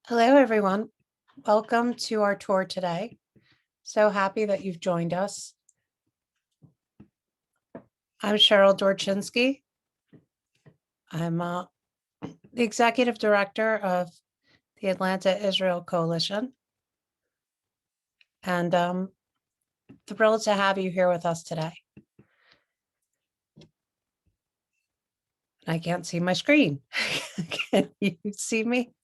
Hello, everyone. Welcome to our tour today. So happy that you've joined us. I'm Cheryl Dorchinsky. I'm the Executive Director of the Atlanta Israel Coalition. And thrilled to have you here with us today. I can't see my screen. Can you see me?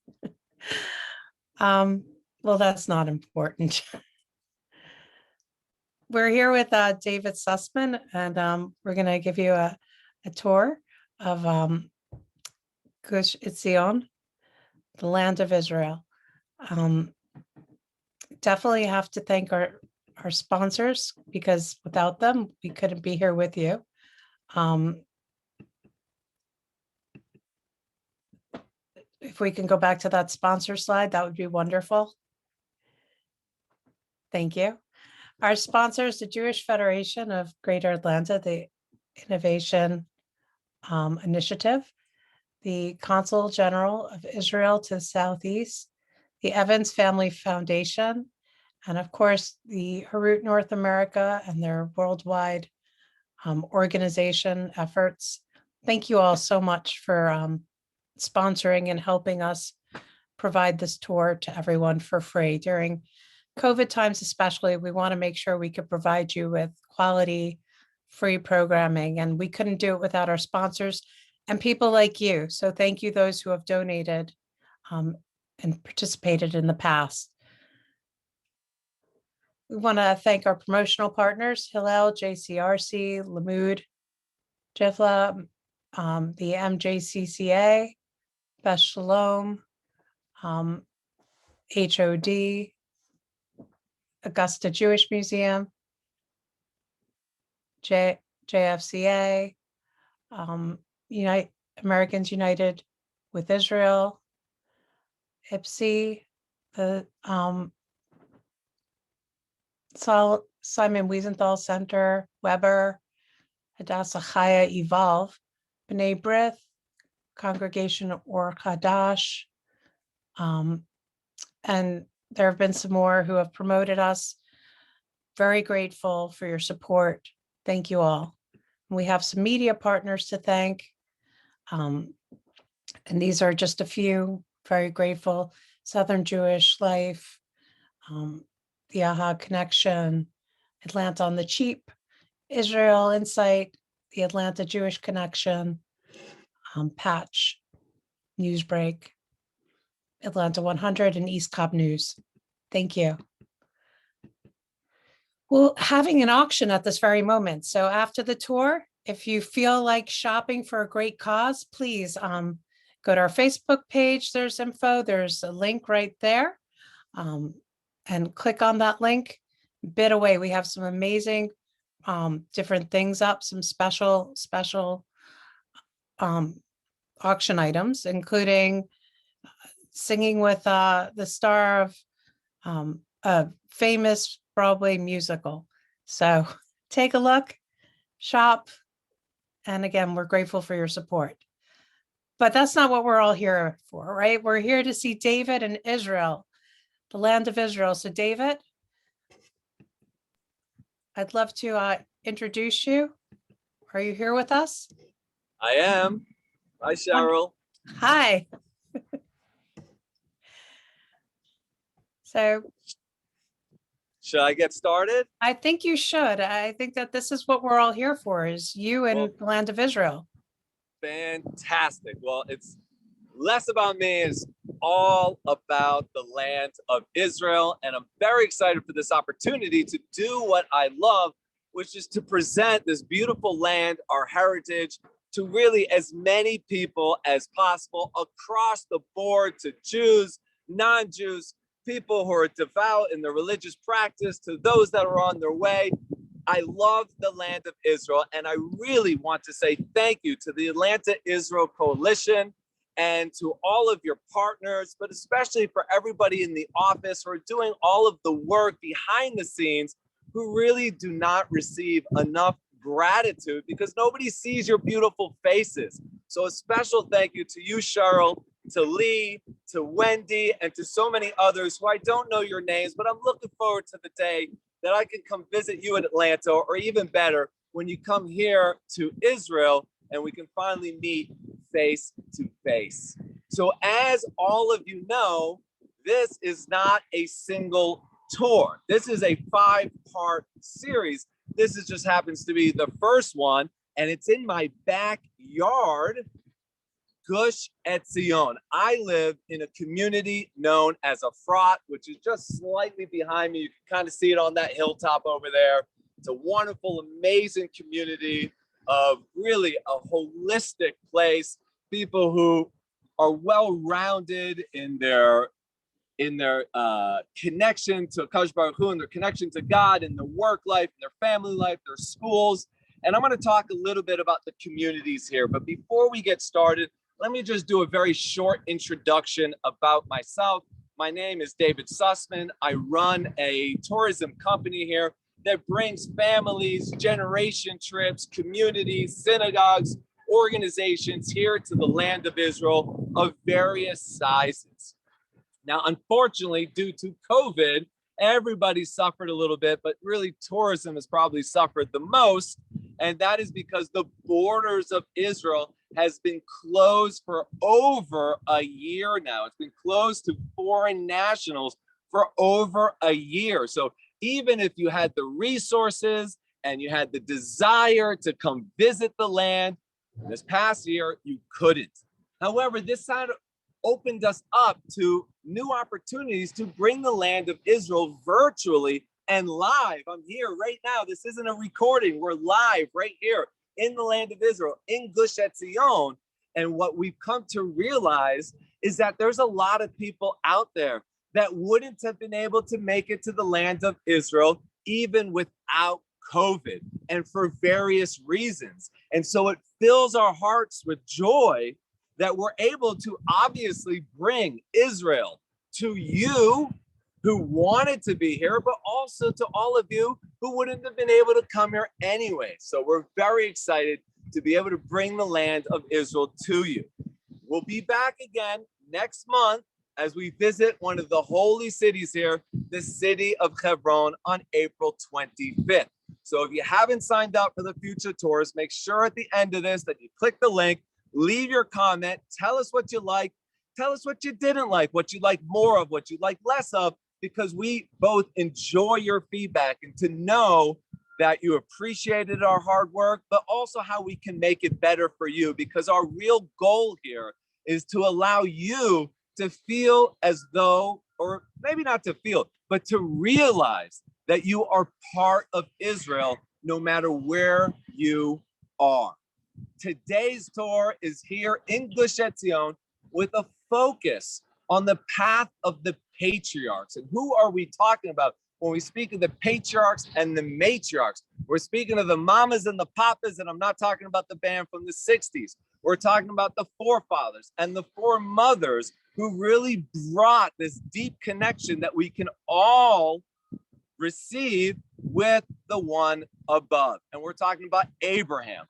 Well, that's not important. We're here with David Sussman, and we're going to give you a tour of Gush Etzion, the land of Israel. Definitely have to thank our sponsors, because without them, we couldn't be here with you. If we can go back to that sponsor slide, that would be wonderful. Thank you. Our sponsors, the Jewish Federation of Greater Atlanta, the Innovation Initiative, the Consulate General of Israel to the Southeast, the Evans Family Foundation, and of course, the Herut North America and their worldwide organization efforts. Thank you all so much for sponsoring and helping us provide this tour to everyone for free. During COVID times especially, we want to make sure we could provide you with quality, free programming, and we couldn't do it without our sponsors and people like you. So thank you, those who have donated and participated in the past. We want to thank our promotional partners, Hillel, JCRC, Lamud, Jifla, the MJCCA, Beth Shalom, HOD, Augusta Jewish Museum, JFCA, Americans United with Israel, IPSI, the Simon Wiesenthal Center, Weber, Hadassah Chaya Evolve, B'nai B'rith, Congregation Or Chadash, and there have been some more who have promoted us. Very grateful for your support. Thank you all. We have some media partners to thank. And these are just a few. Very grateful. Southern Jewish Life, the AHA Connection, Atlanta on the Cheap, Israel Insight, the Atlanta Jewish Connection, Patch, Newsbreak, Atlanta 100, and East Cobb News. Thank you. Well, having an auction at this very moment. So after the tour, if you feel like shopping for a great cause, please go to our Facebook page. There's info. There's a link right there. And click on that link, bid away. We have some amazing different things up, some special auction items, including singing with the star of a famous Broadway musical. So take a look, shop, and again, we're grateful for your support. But that's not what we're all here for, right? We're here to see David and Israel, the land of Israel. So David, I'd love to introduce you. Are you here with us? I am. Hi, Cheryl. Hi. So should I get started? I think you should. I think that this is what we're all here for, is you and the land of Israel. Fantastic. Well, it's less about me. It's all about the land of Israel. And I'm very excited for this opportunity to do what I love, which is to present this beautiful land, our heritage, to really as many people as possible across the board, to Jews, non-Jews, people who are devout in their religious practice, to those that are on their way. I love the land of Israel, and I really want to say thank you to the Atlanta Israel Coalition and to all of your partners, but especially for everybody in the office who are doing all of the work behind the scenes, who really do not receive enough gratitude because nobody sees your beautiful faces. So a special thank you to you, Cheryl, to Lee, to Wendy, and to so many others who I don't know your names, but I'm looking forward to the day that I can come visit you in Atlanta, or even better, when you come here to Israel and we can finally meet face to face. So as all of you know, this is not a single tour. This is a 5-part series. This is just happens to be the first one, and it's in my backyard, Gush Etzion. I live in a community known as Efrat, which is just slightly behind me. You can kind of see it on that hilltop over there. It's a wonderful, amazing community of really a holistic place. People who are well-rounded in their connection to Kadosh Baruch Hu, and their connection to God, in their work life, in their family life, their schools. And I'm going to talk a little bit about the communities here. But before we get started, let me just do a very short introduction about myself. My name is David Sussman. I run a tourism company here that brings families, generation trips, communities, synagogues, organizations here to the land of Israel of various sizes. Now, unfortunately, due to COVID, everybody suffered a little bit, but really tourism has probably suffered the most. And that is because the borders of Israel has been closed for over a year now. It's been closed to foreign nationals for over a year. So even if you had the resources and you had the desire to come visit the land this past year, you couldn't. However, this side opened us up to new opportunities to bring the land of Israel virtually and live. I'm here right now. This isn't a recording. We're live right here in the land of Israel, in Gush Etzion. And what we've come to realize is that there's a lot of people out there that wouldn't have been able to make it to the land of Israel even without COVID, and for various reasons. And so it fills our hearts with joy that we're able to obviously bring Israel to you who wanted to be here, but also to all of you who wouldn't have been able to come here anyway. So we're very excited to be able to bring the land of Israel to you. We'll be back again next month as we visit one of the holy cities here, the city of Hebron, on April 25th. So if you haven't signed up for the future tours, make sure at the end of this that you click the link, leave your comment, tell us what you like, tell us what you didn't like, what you like more of, what you like less of, because we both enjoy your feedback and to know that you appreciated our hard work, but also how we can make it better for you, because our real goal here is to allow you to feel as though, or maybe not to feel, but to realize that you are part of Israel no matter where you are. Today's tour is here in Gush Etzion with a focus on the path of the patriarchs. And who are we talking about when we speak of the patriarchs and the matriarchs? We're speaking of the mamas and the papas, and I'm not talking about the band from the 60s. We're talking about the forefathers and the foremothers who really brought this deep connection that we can all receive with the one above. And we're talking about Abraham,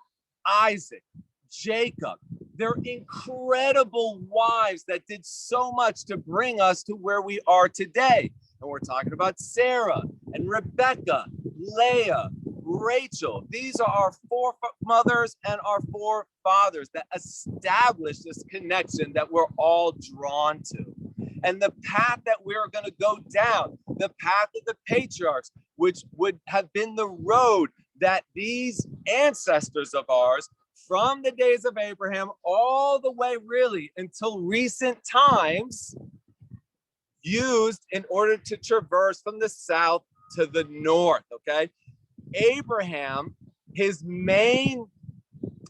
Isaac, Jacob, their incredible wives that did so much to bring us to where we are today. And we're talking about Sarah and Rebecca, Leah, Rachel. These are our foremothers and our forefathers that established this connection that we're all drawn to. And the path that we're going to go down, the path of the patriarchs, which would have been the road that these ancestors of ours, from the days of Abraham all the way really until recent times, used in order to traverse from the south to the north, okay? Abraham, his main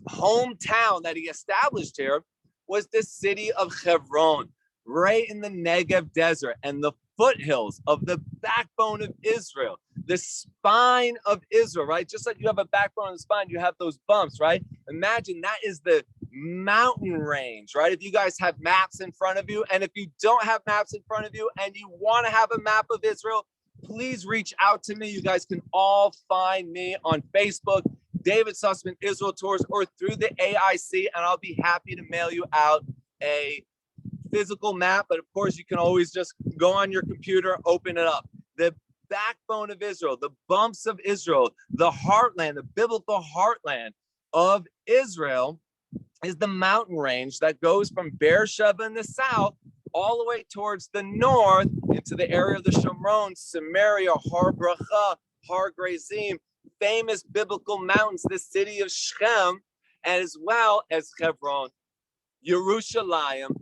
hometown that he established here was the city of Hebron, right in the Negev desert and the foothills of the backbone of Israel, the spine of Israel, right? Just like you have a backbone and spine, you have those bumps, right? Imagine that is the mountain range, right? If you guys have maps in front of you, and if you don't have maps in front of you and you want to have a map of Israel, please reach out to me. You guys can all find me on Facebook, David Sussman Israel Tours, or through the AIC, and I'll be happy to mail you out a physical map, but of course you can always just go on your computer, open it up. The backbone of Israel, the bumps of Israel, the heartland, the biblical heartland of Israel is the mountain range that goes from Beersheba in the south all the way towards the north into the area of the Shomron, Samaria, Har Bracha, Har Grazim, famous biblical mountains, the city of Shechem, as well as Hebron, Yerushalayim,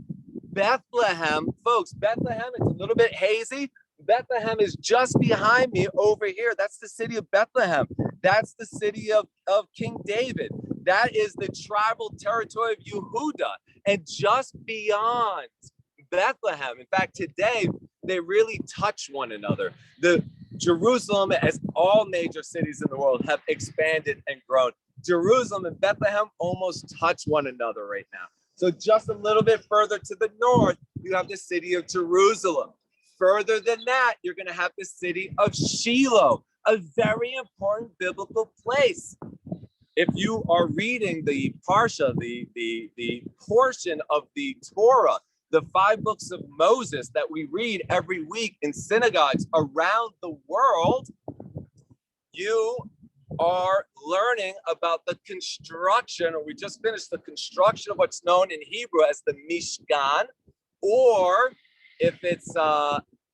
Bethlehem. Folks, Bethlehem, it's a little bit hazy. Bethlehem is just behind me over here. That's the city of Bethlehem. That's the city of King David. That is the tribal territory of Yehuda. And just beyond Bethlehem, in fact, today, they really touch one another. The Jerusalem, as all major cities in the world, have expanded and grown. Jerusalem and Bethlehem almost touch one another right now. So just a little bit further to the north, you have the city of Jerusalem. Further than that, you're going to have the city of Shiloh, a very important biblical place. If you are reading the Parsha, the portion of the Torah, the 5 books of Moses that we read every week in synagogues around the world, you are learning about the construction, or we just finished the construction of what's known in Hebrew as the Mishkan, or if it's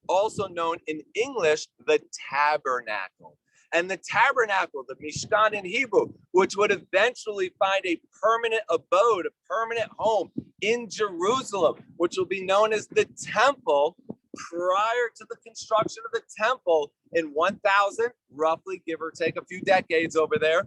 also known in English, the Tabernacle. And the Tabernacle, the Mishkan in Hebrew, which would eventually find a permanent abode, a permanent home in Jerusalem, which will be known as the Temple, prior to the construction of the Temple in 1000, roughly, give or take a few decades over there,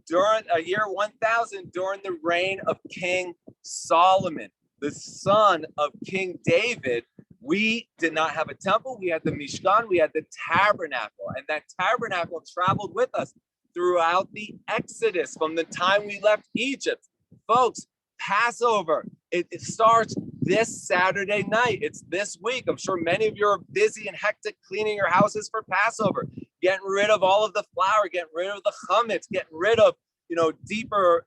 during a year 1000, during the reign of King Solomon, the son of King David. We did not have a temple. We had the Mishkan, we had the Tabernacle, and that Tabernacle traveled with us throughout the Exodus from the time we left Egypt. Folks, Passover, it starts this Saturday night. It's this week. I'm sure many of you are busy and hectic cleaning your houses for Passover, getting rid of all of the flour, getting rid of the chametz, getting rid of, deeper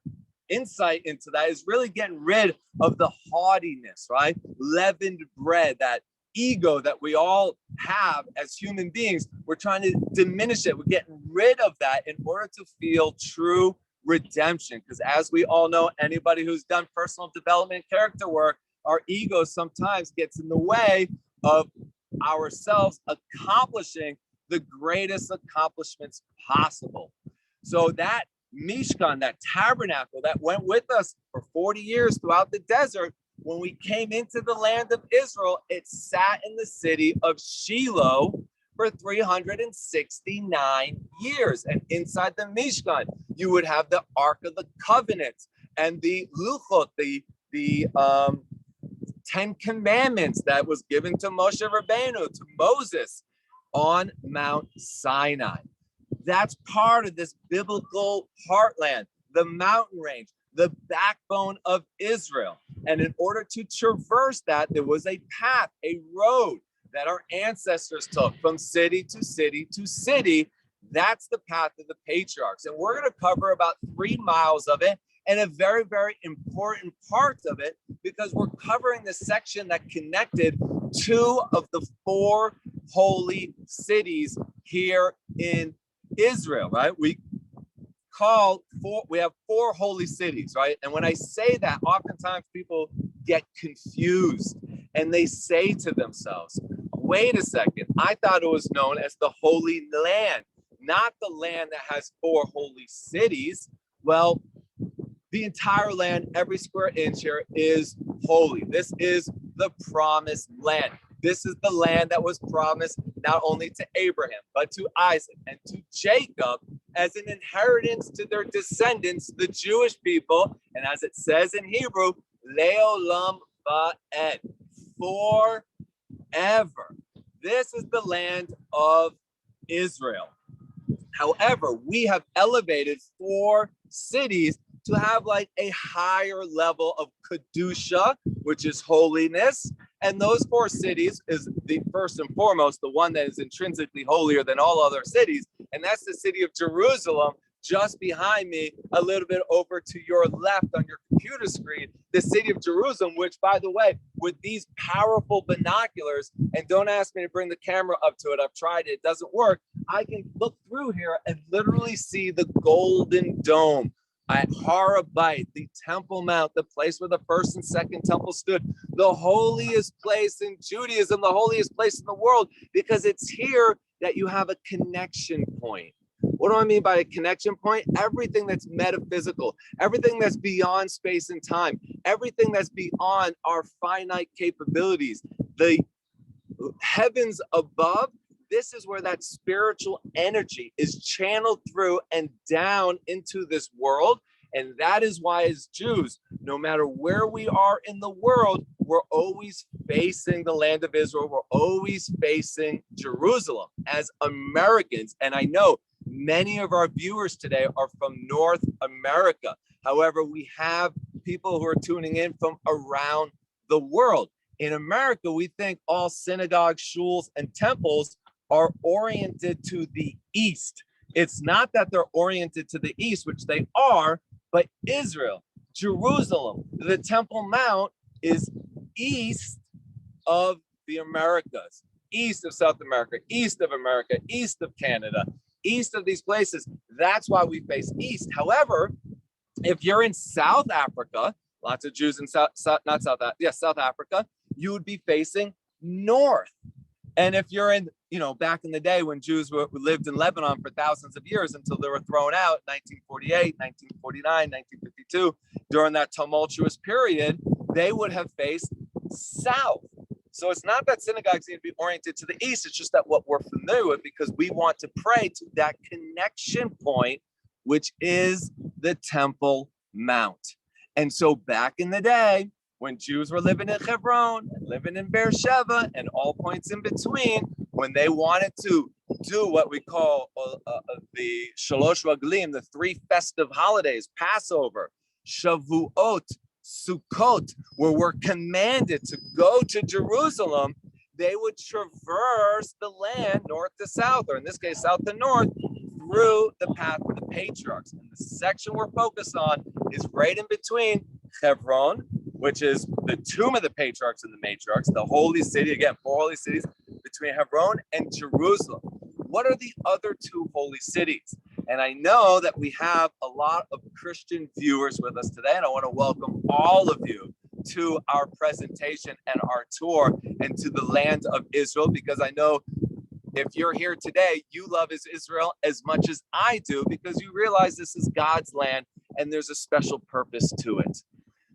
insight into that is really getting rid of the haughtiness, right? Leavened bread, that ego that we all have as human beings. We're trying to diminish it. We're getting rid of that in order to feel true redemption. Because as we all know, anybody who's done personal development, character work, our ego sometimes gets in the way of ourselves accomplishing the greatest accomplishments possible. So that Mishkan, that tabernacle that went with us for 40 years throughout the desert, when we came into the land of Israel, it sat in the city of Shiloh for 369 years. And inside the Mishkan, you would have the Ark of the Covenant and the Luchot, the 10 Commandments that was given to Moshe Rabbeinu, to Moses on Mount Sinai. That's part of this biblical heartland, the mountain range, the backbone of Israel. And in order to traverse that, there was a path, a road that our ancestors took from city to city to city. That's the path of the patriarchs. And we're going to cover about 3 miles of it, and a very, very important part of it, because we're covering the section that connected 2 of the 4 holy cities here in Israel, right? We have 4 holy cities, right? And when I say that, oftentimes people get confused and they say to themselves, wait a second, I thought it was known as the Holy Land, not the land that has 4 holy cities. Well, the entire land, every square inch here is holy. This is the promised land. This is the land that was promised not only to Abraham, but to Isaac and to Jacob as an inheritance to their descendants, the Jewish people. And as it says in Hebrew, Leolam Va'ed, forever. This is the land of Israel. However, we have elevated 4 cities to have like a higher level of Kedusha, which is holiness. And those 4 cities is the first and foremost, the one that is intrinsically holier than all other cities. And that's the city of Jerusalem, just behind me, a little bit over to your left on your computer screen, the city of Jerusalem, which, by the way, with these powerful binoculars, and don't ask me to bring the camera up to it, I've tried it, it doesn't work. I can look through here and literally see the Golden Dome at Harabite, the Temple Mount, the place where the first and second temple stood, the holiest place in Judaism, the holiest place in the world, because it's here that you have a connection point. What do I mean by a connection point? Everything that's metaphysical, everything that's beyond space and time, everything that's beyond our finite capabilities, the heavens above, this is where that spiritual energy is channeled through and down into this world. And that is why, as Jews, no matter where we are in the world, we're always facing the land of Israel. We're always facing Jerusalem as Americans. And I know many of our viewers today are from North America. However, we have people who are tuning in from around the world. In America, we think all synagogues, shuls, and temples are oriented to the east. It's not that they're oriented to the east, which they are, but Israel, Jerusalem, the Temple Mount is east of the Americas, east of South America, east of America, east of Canada, east of these places. That's why we face east. However, if you're in South Africa, lots of Jews in South Africa, you would be facing north. And if you're in, back in the day when Jews lived in Lebanon for thousands of years until they were thrown out, 1948, 1949, 1952, during that tumultuous period, they would have faced south. So it's not that synagogues need to be oriented to the east. It's just that what we're familiar with, because we want to pray to that connection point, which is the Temple Mount. And so back in the day, when Jews were living in Hebron, living in Beersheba, and all points in between, when they wanted to do what we call the Shalosh Raglim, the three festive holidays, Passover, Shavuot, Sukkot, where we're commanded to go to Jerusalem, they would traverse the land north to south, or in this case, south to north, through the path of the patriarchs. And the section we're focused on is right in between Hebron, which is the tomb of the patriarchs and the matriarchs, the holy city, again, 4 holy cities, between Hebron and Jerusalem. What are the other 2 holy cities? And I know that we have a lot of Christian viewers with us today, and I want to welcome all of you to our presentation and our tour and to the land of Israel, because I know if you're here today, you love Israel as much as I do, because you realize this is God's land and there's a special purpose to it.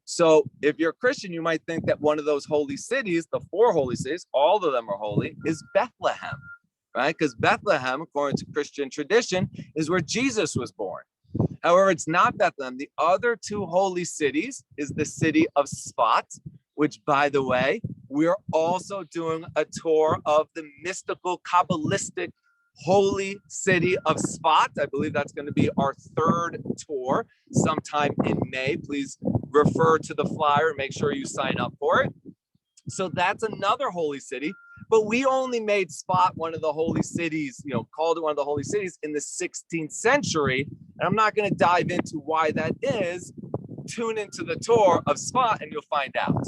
So if you're a Christian, you might think that one of those holy cities, the 4 holy cities, all of them are holy, is Bethlehem, right? Because Bethlehem, according to Christian tradition, is where Jesus was born. However, it's not Bethlehem. The other 2 holy cities is the city of Sfat, which, by the way, we're also doing a tour of the mystical, Kabbalistic holy city of Sfat. I believe that's going to be our 3rd tour sometime in May. Please refer to the flyer and make sure you sign up for it. So that's another holy city, but we only made Sfat one of the holy cities, called it one of the holy cities in the 16th century. And I'm not going to dive into why that is. Tune into the tour of Sfat and you'll find out.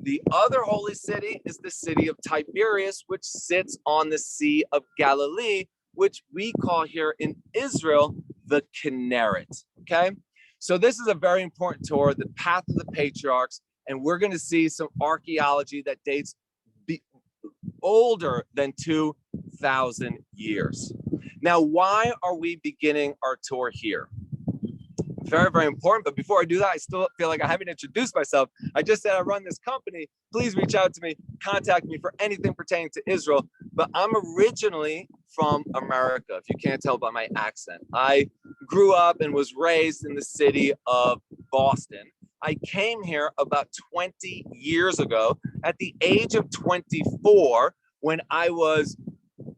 The other holy city is the city of Tiberias, which sits on the Sea of Galilee, which we call here in Israel, the Kinneret, okay? So this is a very important tour, the path of the patriarchs, and we're going to see some archaeology that dates older than 2,000 years. Now, why are we beginning our tour here? Very, very important. But before I do that, I still feel like I haven't introduced myself. I just said I run this company. Please reach out to me, contact me for anything pertaining to Israel. But I'm originally from America, if you can't tell by my accent. I grew up and was raised in the city of Boston. I came here about 20 years ago at the age of 24 when I was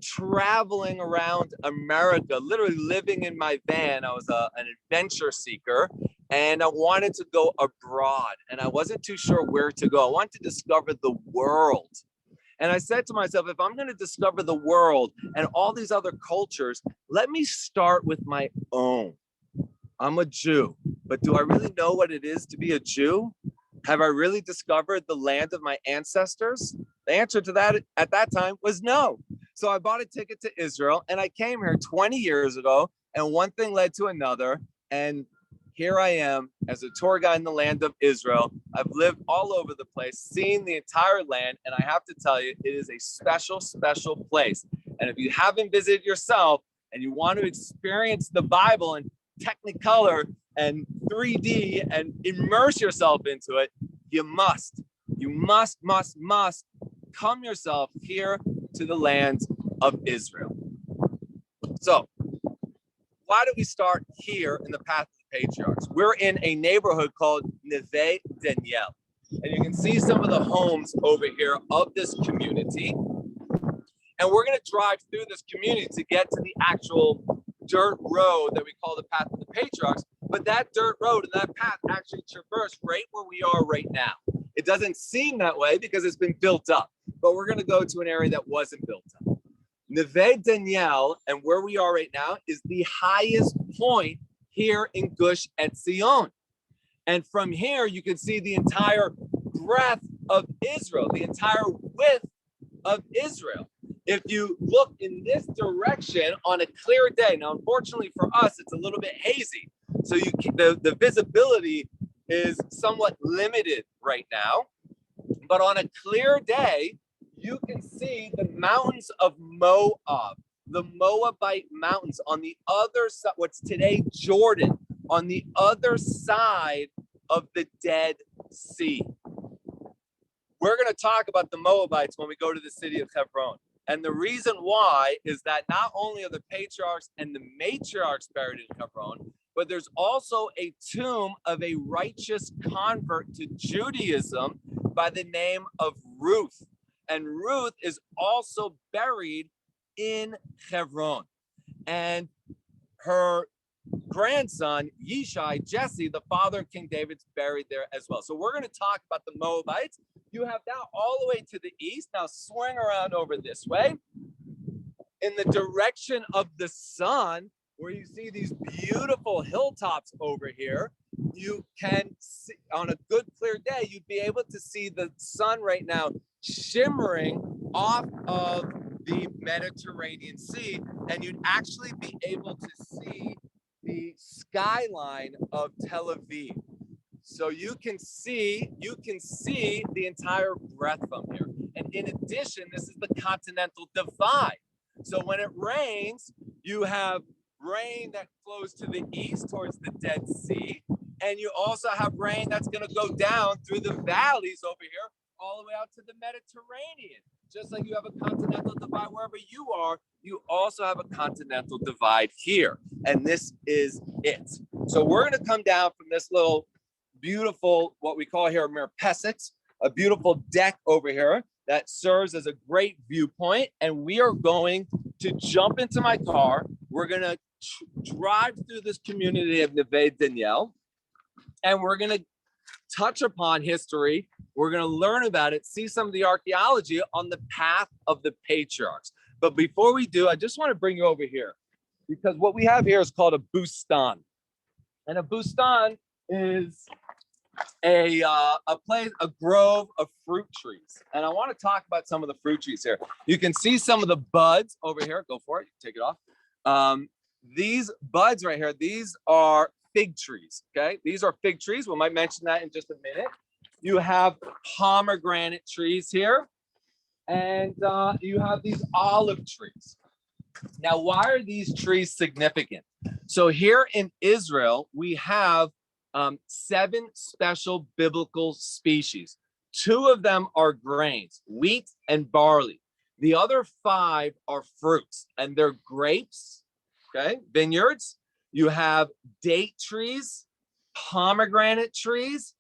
traveling around America, literally living in my van. I was an adventure seeker and I wanted to go abroad and I wasn't too sure where to go. I wanted to discover the world. And I said to myself, if I'm going to discover the world and all these other cultures, let me start with my own. I'm a Jew, but do I really know what it is to be a Jew? Have I really discovered the land of my ancestors? The answer to that at that time was no. So I bought a ticket to Israel and I came here 20 years ago, and one thing led to another. And here I am as a tour guide in the land of Israel. I've lived all over the place, seen the entire land, and I have to tell you, it is a special, special place. And if you haven't visited yourself and you want to experience the Bible in Technicolor and 3D and immerse yourself into it, you must come yourself here to the land of Israel. So why do we start here in the path of the patriarchs? We're in a neighborhood called Neve Daniel. And you can see some of the homes over here of this community. And we're going to drive through this community to get to the actual dirt road that we call the path of the patriarchs. But that dirt road and that path actually traverse right where we are right now. It doesn't seem that way because it's been built up, but we're going to go to an area that wasn't built up. Neve Daniel, and where we are right now, is the highest point here in Gush Etzion. And from here, you can see the entire breadth of Israel, the entire width of Israel. If you look in this direction on a clear day, now unfortunately for us, it's a little bit hazy. So the visibility is somewhat limited right now. But on a clear day, you can see the mountains of Moab, the Moabite mountains on the other side, what's today Jordan, on the other side of the Dead Sea. We're going to talk about the Moabites when we go to the city of Hebron. And the reason why is that not only are the patriarchs and the matriarchs buried in Hebron, but there's also a tomb of a righteous convert to Judaism by the name of Ruth. And Ruth is also buried in Hebron. And her grandson, Yishai, Jesse, the father of King David's buried there as well. So we're going to talk about the Moabites. You have now all the way to the east. Now swing around over this way. In the direction of the sun, where you see these beautiful hilltops over here, you can see, on a good clear day, you'd be able to see the sun right now shimmering off of the Mediterranean Sea, and you'd actually be able to see the skyline of Tel Aviv. So you can see the entire breadth from here. And in addition, this is the continental divide. So when it rains, you have rain that flows to the east towards the Dead Sea. And you also have rain that's going to go down through the valleys over here, all the way out to the Mediterranean. Just like you have a continental divide wherever you are, you also have a continental divide here. And this is it. So we're going to come down from this little beautiful, what we call here, mirpesset, a beautiful deck over here that serves as a great viewpoint. And we are going to jump into my car. We're going to drive through this community of Neve Daniel, and we're going to touch upon history. We're going to learn about it, see some of the archaeology on the path of the patriarchs. But before we do, I just want to bring you over here, because what we have here is called a bustan. And a bustan is a place, a grove of fruit trees. And I want to talk about some of the fruit trees here. You can see some of the buds over here. Go for it. Take it off. These buds right here, these are fig trees, okay? These are fig trees. We might mention that in just a minute. You have pomegranate trees here, and you have these olive trees. Now, why are these trees significant? So here in Israel, we have 7 special biblical species. 2 of them are grains, wheat and barley. The other 5 are fruits, and they're grapes, okay, vineyards. You have date trees, pomegranate trees,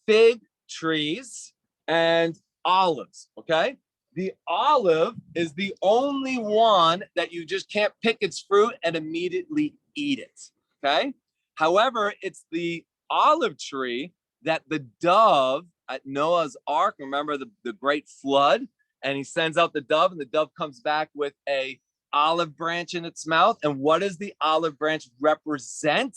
fig trees, and olives, okay? The olive is the only one that you just can't pick its fruit and immediately eat it, okay? However, it's the olive tree that the dove at Noah's Ark, remember the great flood, and he sends out the dove, and the dove comes back with a olive branch in its mouth. And what does the olive branch represent?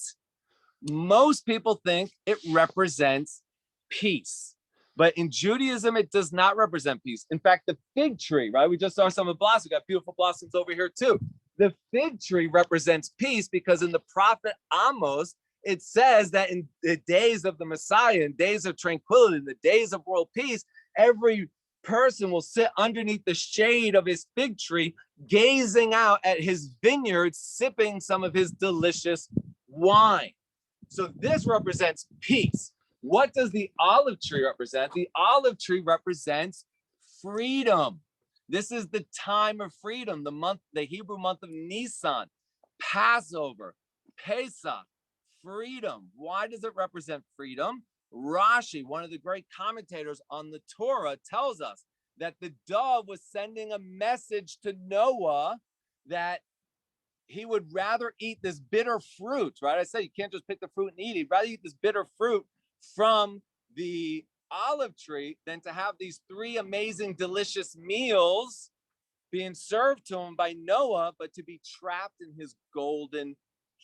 Most people think it represents peace. But in Judaism, it does not represent peace. In fact, the fig tree, right? We just saw some of the blossoms. We got beautiful blossoms over here too. The fig tree represents peace because in the prophet Amos, it says that in the days of the Messiah, in days of tranquility, in the days of world peace, every person will sit underneath the shade of his fig tree, gazing out at his vineyards, sipping some of his delicious wine. So this represents peace. What does the olive tree represent? The olive tree represents freedom. This is the time of freedom, the Hebrew month of Nisan, Passover, Pesach, freedom. Why does it represent freedom? Rashi, one of the great commentators on the Torah, tells us that the dove was sending a message to Noah that he would rather eat this bitter fruit, right? I said you can't just pick the fruit and eat it. He'd rather eat this bitter fruit from the olive tree than to have these three amazing, delicious meals being served to him by Noah, but to be trapped in his golden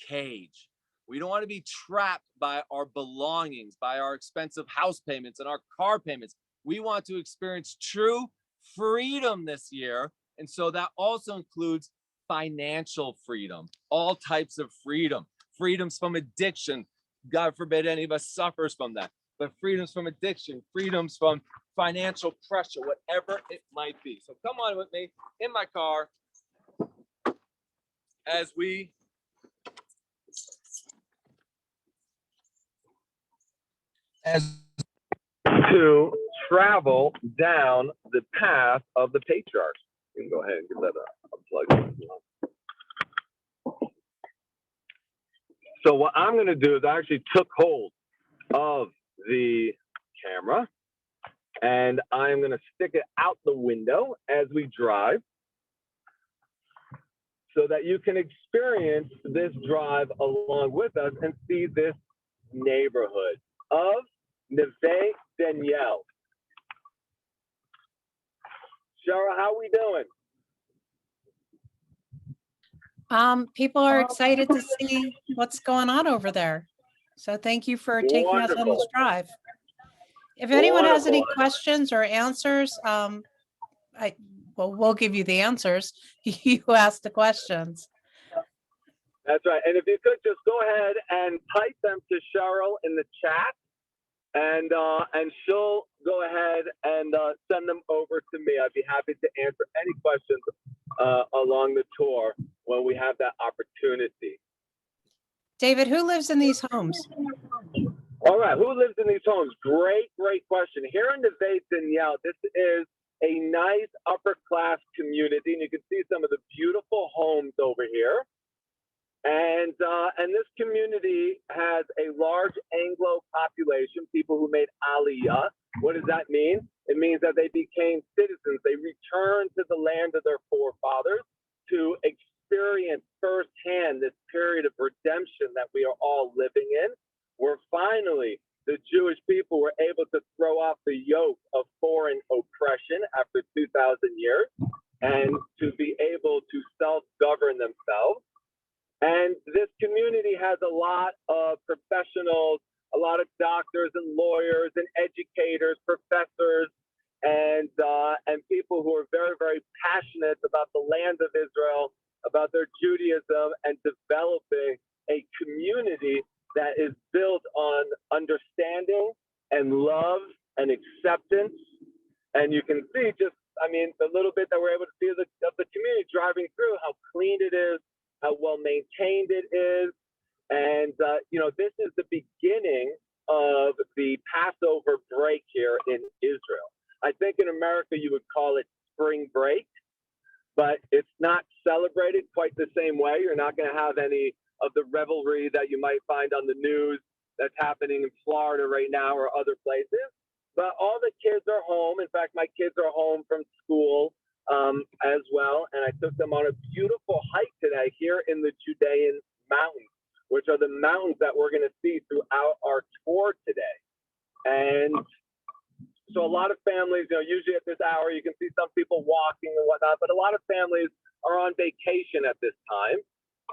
cage. We don't want to be trapped by our belongings, by our expensive house payments and our car payments. We want to experience true freedom this year. And so that also includes financial freedom, all types of freedom, freedoms from addiction. God forbid any of us suffers from that, but freedoms from addiction, freedoms from financial pressure, whatever it might be. So come on with me in my car as we to travel down the path of the patriarchs. You can go ahead and give that a plug. So what I'm going to do is I actually took hold of the camera and I'm going to stick it out the window as we drive so that you can experience this drive along with us and see this neighborhood of Neve Daniel. Shara, how we doing? People are excited to see what's going on over there. So thank you for taking us on this drive. If anyone has any questions or answers, we'll give you the answers. You ask the questions. That's right. And if you could just go ahead and type them to Cheryl in the chat, and she'll go ahead and send them over to me. I'd be happy to answer any questions along the tour when we have that opportunity. David, who lives in these homes? All right, who lives in these homes? Great question. Here in Neve Daniel, this is a nice upper class community, and you can see some of the beautiful homes over here. And this community has a large Anglo population, people who made Aliyah. What does that mean? It means that they became citizens. They returned to the land of their forefathers to experience firsthand this period of redemption that we are all living in, where finally the Jewish people were able to throw off the yoke of foreign oppression after 2,000 years and to be able to self-govern themselves. And this community has a lot of professionals, a lot of doctors and lawyers and educators, professors, and people who are very, very passionate about the land of Israel, about their Judaism, and developing a community that is built on understanding and love and acceptance. And you can see just, the little bit that we're able to see of the community driving through, how clean it is, how well maintained it is. And, this is the beginning of the Passover break here in Israel. I think in America you would call it spring break, but it's not celebrated quite the same way. You're not going to have any of the revelry that you might find on the news that's happening in Florida right now or other places. But all the kids are home. In fact, my kids are home from school as well. And I took them on a beautiful hike today here in the Judean Mountains, which are the mountains that we're going to see throughout our tour today. And so a lot of families, usually at this hour, you can see some people walking and whatnot, but a lot of families are on vacation at this time.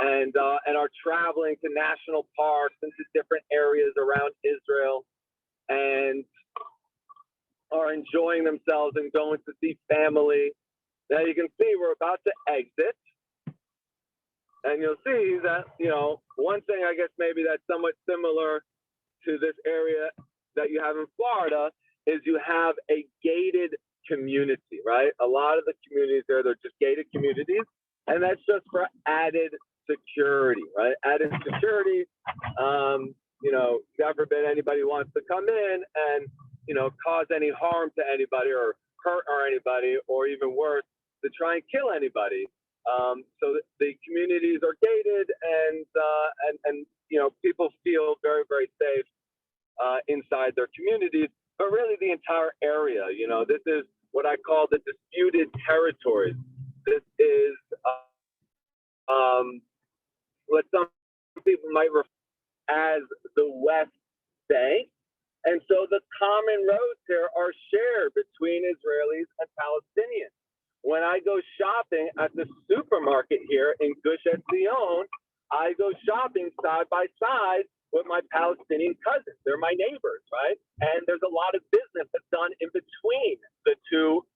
and are traveling to national parks and to different areas around Israel, and are enjoying themselves and going to see family. Now you can see we're about to exit, and you'll see that, you know, one thing I guess maybe that's somewhat similar to this area that you have in Florida is you have a gated community, right? A lot of the communities there, they're just gated communities, and that's just for added security, right? Added security. You know, God forbid anybody wants to come in and, you know, cause any harm to anybody or hurt or anybody, or even worse, to try and kill anybody. So the communities are gated, and you know, people feel very, very safe inside their communities, but really the entire area. You know, this is what I call the disputed territories. This is what some people might refer as the West Bank. And so the common roads here are shared between Israelis and Palestinians. When I go shopping at the supermarket here in Gush Etzion, I go shopping side by side with my Palestinian cousins. They're my neighbors, right? And there's a lot of business that's done in between the two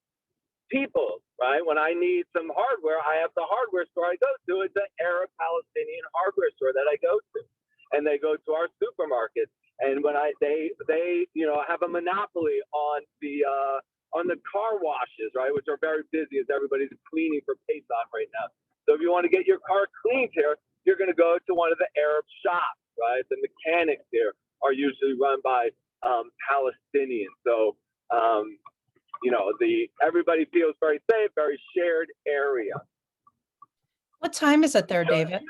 people, right? When I need some hardware, I have the hardware store I go to. It's an Arab-Palestinian hardware store that I go to. And they go to our supermarket. And when they you know, have a monopoly on the car washes, right, which are very busy as everybody's cleaning for Pesach right now. So if you want to get your car cleaned here, you're going to go to one of the Arab shops, right? The mechanics here are usually run by Palestinians. So, you know, everybody feels very safe, very shared area. What time is it there, David?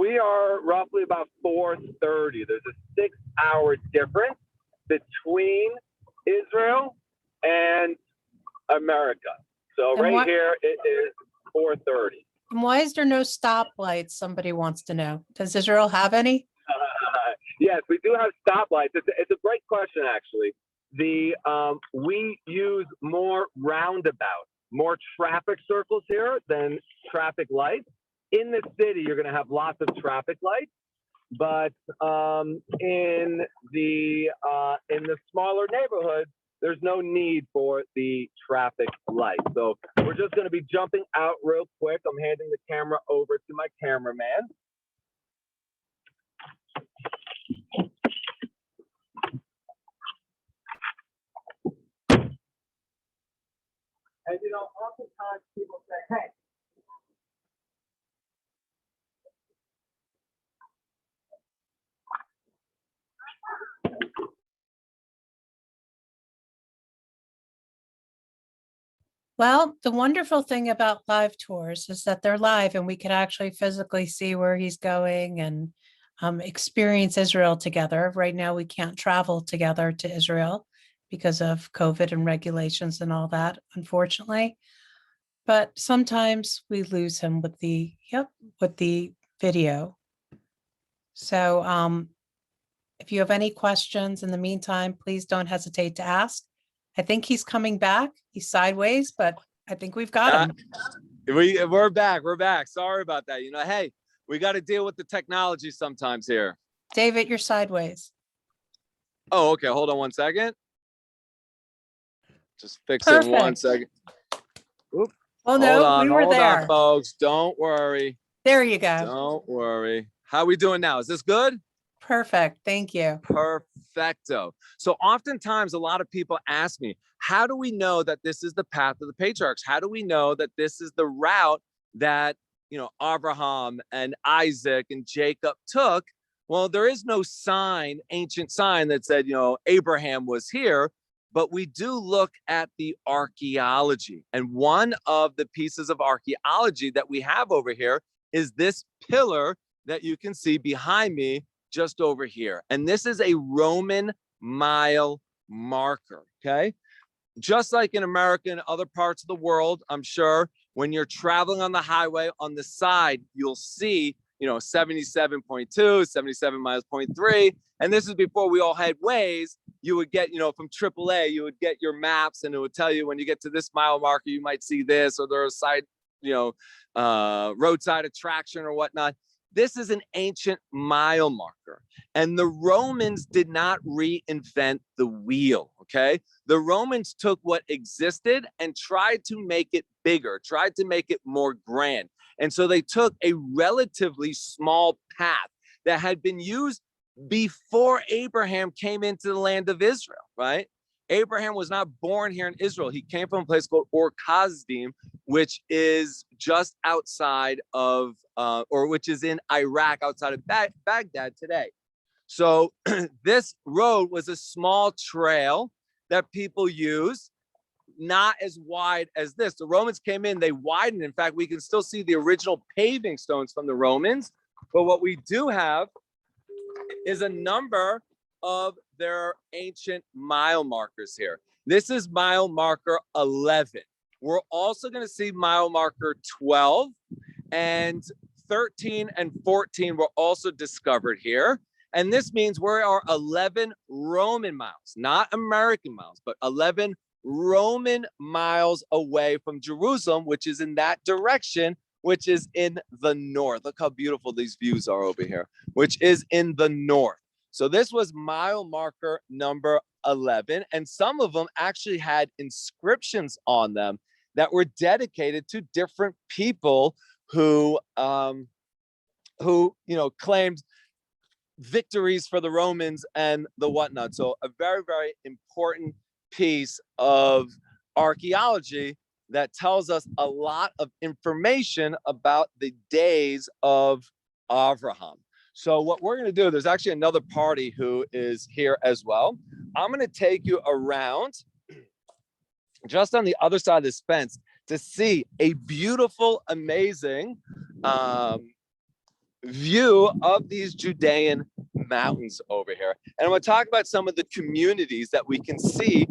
We are roughly about 4:30. There's a 6-hour difference between Israel and America. So right here it is 4:30. And why is there no stoplights? Somebody wants to know. Does Israel have any? Yes, we do have stoplights. It's a great question, actually. We use more roundabouts, more traffic circles here than traffic lights. In the city, you're going to have lots of traffic lights, but in the smaller neighborhoods, there's no need for the traffic light. So we're just going to be jumping out real quick. I'm handing the camera over to my cameraman. And you know, oftentimes people say, hey, Well, the wonderful thing about live tours is that they're live and we can actually physically see where he's going and experience Israel together. Right now, we can't travel together to Israel because of COVID and regulations and all that, unfortunately. But sometimes we lose him with the video. So if you have any questions in the meantime, please don't hesitate to ask. I think he's coming back. He's sideways, but I think we've got him. We're back. We're back. Sorry about that. You know, hey, we got to deal with the technology sometimes here. David, you're sideways. Oh, okay. Hold on one second. Just fix it in 1 second. Oop. Oh no, we were there. Hold on, folks. Don't worry. There you go. Don't worry. How are we doing now? Is this good? Perfect. Thank you. Perfecto. So oftentimes a lot of people ask me, how do we know that this is the path of the patriarchs? How do we know that this is the route that, you know, Abraham and Isaac and Jacob took? Well, there is no sign, ancient sign that said, you know, Abraham was here, but we do look at the archaeology. And one of the pieces of archaeology that we have over here is this pillar that you can see behind me just over here. And this is a Roman mile marker, okay? Just like in America and other parts of the world, I'm sure when you're traveling on the highway, on the side, you'll see, you know, 77.2, 77 miles, 0.3. And this is before we all had Waze. You would get, you know, from AAA, you would get your maps and it would tell you when you get to this mile marker, you might see this, or there's a side, roadside attraction or whatnot. This is an ancient mile marker. And the Romans did not reinvent the wheel, okay? The Romans took what existed and tried to make it bigger, tried to make it more grand. And so they took a relatively small path that had been used before Abraham came into the land of Israel, right? Abraham was not born here in Israel. He came from a place called Ur Kasdim, which is just outside of, which is in Iraq, outside of Baghdad today. So this road was a small trail that people used, not as wide as this. The Romans came in, they widened. In fact, we can still see the original paving stones from the Romans. But what we do have is a number of their ancient mile markers here. This is mile marker 11. We're also going to see mile marker 12, and 13 and 14 were also discovered here. And this means we are 11 Roman miles, not American miles, but 11 Roman miles away from Jerusalem, which is in that direction, which is in the north. Look how beautiful these views are over here, which is in the north. So this was mile marker number 11. And some of them actually had inscriptions on them that were dedicated to different people who claimed victories for the Romans and the whatnot. So a very, very important piece of archaeology that tells us a lot of information about the days of Abraham. So what we're going to do, there's actually another party who is here as well. I'm going to take you around just on the other side of this fence to see a beautiful, amazing view of these Judean mountains over here. And I'm going to talk about some of the communities that we can see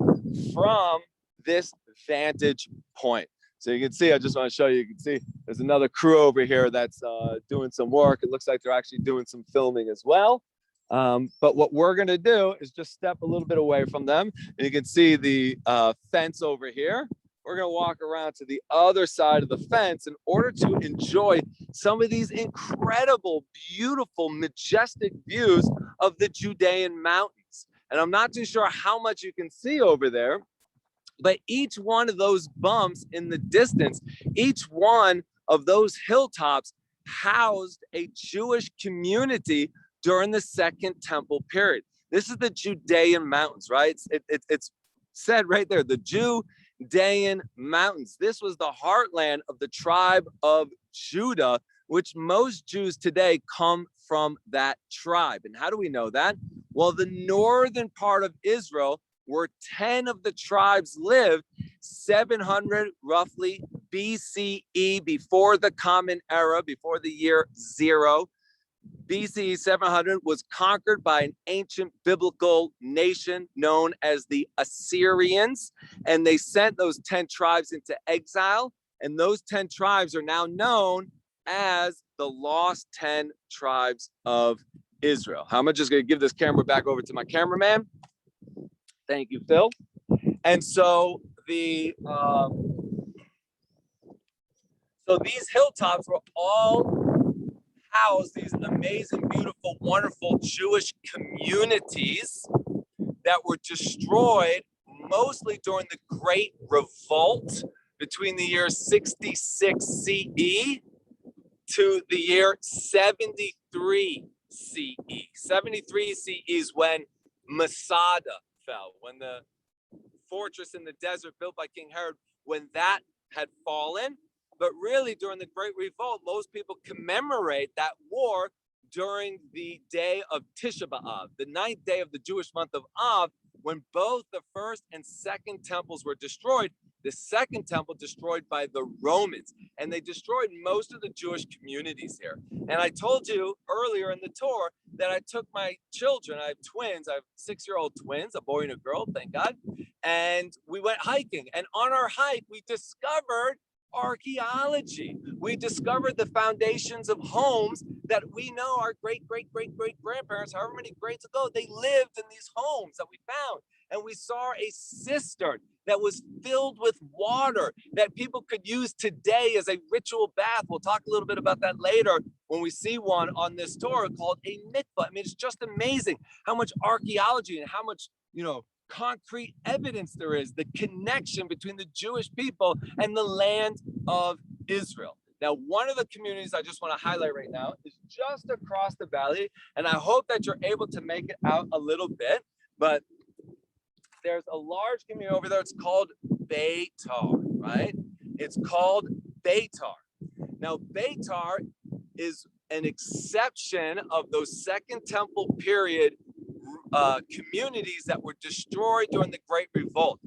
from this vantage point. So you can see, I just want to show you, you can see there's another crew over here that's doing some work. It looks like they're actually doing some filming as well. But what we're going to do is just step a little bit away from them. And you can see the fence over here. We're going to walk around to the other side of the fence in order to enjoy some of these incredible, beautiful, majestic views of the Judean Mountains. And I'm not too sure how much you can see over there, but each one of those bumps in the distance, each one of those hilltops housed a Jewish community during the Second Temple period. This is the Judean Mountains, right? It's said right there, the Judean Mountains. This was the heartland of the tribe of Judah, which most Jews today come from that tribe. And how do we know that? Well, the northern part of Israel, where 10 of the tribes lived, 700 roughly BCE, before the Common Era, before the year 0. BCE 700 was conquered by an ancient biblical nation known as the Assyrians, and they sent those 10 tribes into exile, and those 10 tribes are now known as the lost 10 tribes of Israel. I'm just going to give this camera back over to my cameraman. Thank you, Phil. And so these hilltops were all housed these amazing, beautiful, wonderful Jewish communities that were destroyed mostly during the Great Revolt between the year 66 CE to the year 73 CE. 73 CE is when Masada fell, when the fortress in the desert built by King Herut, when that had fallen. But really, during the Great Revolt, most people commemorate that war during the day of Tisha B'Av, the 9th day of the Jewish month of Av, when both the first and second temples were destroyed. The second temple destroyed by the Romans, and they destroyed most of the Jewish communities here. And I told you earlier in the tour that I took my children, I have twins, I have 6-year-old twins, a boy and a girl, thank God. And we went hiking, and on our hike, we discovered archaeology. We discovered the foundations of homes that we know our great-great-great-great-grandparents, however many grades ago, they lived in these homes that we found. And we saw a cistern that was filled with water that people could use today as a ritual bath. We'll talk a little bit about that later when we see one on this tour called a mikvah. I mean, it's just amazing how much archaeology and how much, concrete evidence there is, the connection between the Jewish people and the land of Israel. Now, one of the communities I just want to highlight right now is just across the valley, and I hope that you're able to make it out a little bit, but there's a large community over there. It's called Beitar, right? It's called Beitar. Now, Beitar is an exception of those Second Temple period communities that were destroyed during the Great Revolt.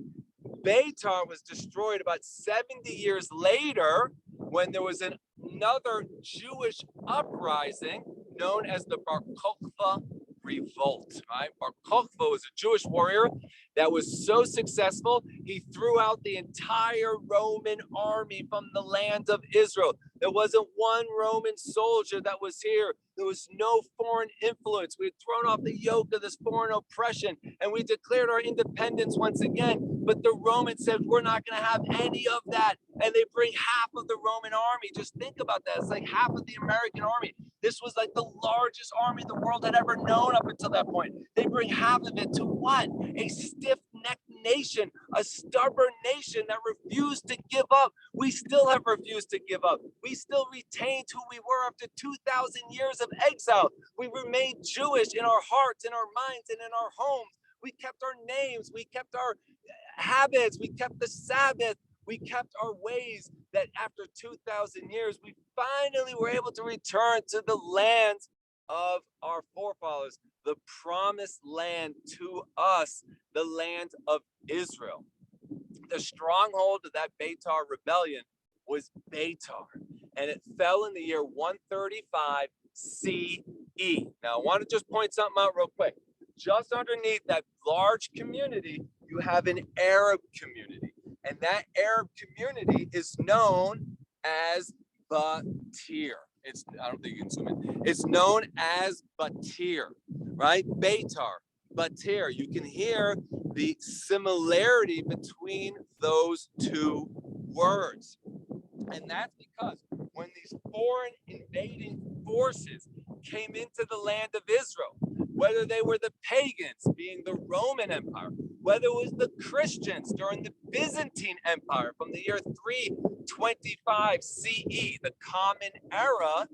Beitar was destroyed about 70 years later when there was another Jewish uprising known as the Bar Kokhba revolt, right? Bar Kokhba was a Jewish warrior that was so successful, he threw out the entire Roman army from the land of Israel. There wasn't one Roman soldier that was here. There was no foreign influence. We had thrown off the yoke of this foreign oppression and we declared our independence once again. But the Romans said, we're not going to have any of that. And they bring half of the Roman army. Just think about that. It's like half of the American army. This was like the largest army the world had ever known up until that point. They bring half of it to what? A stiff-necked nation, a stubborn nation that refused to give up. We still have refused to give up. We still retained who we were after 2,000 years of exile. We remained Jewish in our hearts, in our minds, and in our homes. We kept our names. We kept our habits. We kept the Sabbath. We kept our ways that after 2,000 years, we finally were able to return to the land of our forefathers, the promised land to us, the land of Israel. The stronghold of that Beitar rebellion was Beitar, and it fell in the year 135 CE. Now, I want to just point something out real quick. Just underneath that large community, you have an Arab community. And that Arab community is known as Beitar. I don't think you can zoom in. It's known as Beitar, right? Beitar, Beitar. You can hear the similarity between those two words. And that's because when these foreign invading forces came into the land of Israel, whether they were the pagans, being the Roman Empire, whether it was the Christians during the Byzantine Empire from the year 325 CE, the Common Era,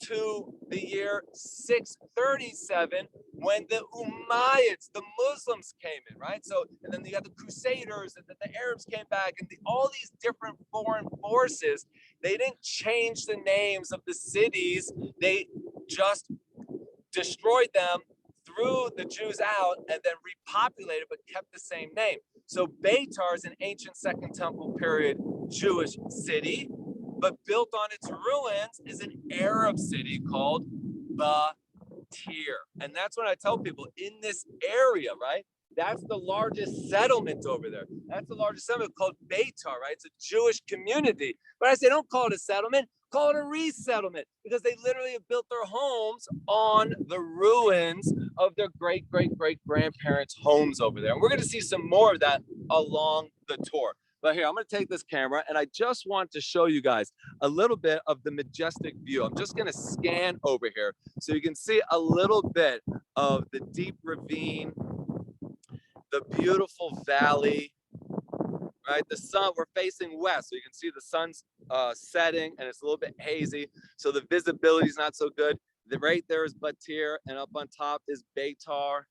to the year 637 when the Umayyads, the Muslims came in, right? So, and then you got the Crusaders, and then the Arabs came back, and all these different foreign forces, they didn't change the names of the cities. They just destroyed them, threw the Jews out, and then repopulated, but kept the same name. So Beitar is an ancient Second Temple period Jewish city, but built on its ruins is an Arab city called Beitar. And that's what I tell people in this area, right? That's the largest settlement over there. That's the largest settlement called Beitar, right? It's a Jewish community. But I say, don't call it a settlement, call it a resettlement, because they literally have built their homes on the ruins of their great-great-great-grandparents' homes over there. And we're going to see some more of that along the tour. But here, I'm going to take this camera, and I just want to show you guys a little bit of the majestic view. I'm just going to scan over here so you can see a little bit of the deep ravine, the beautiful valley, right? The sun, we're facing west, so you can see the sun's setting, and it's a little bit hazy, so the visibility is not so good. Right there is Beitar, and up on top is Beitar,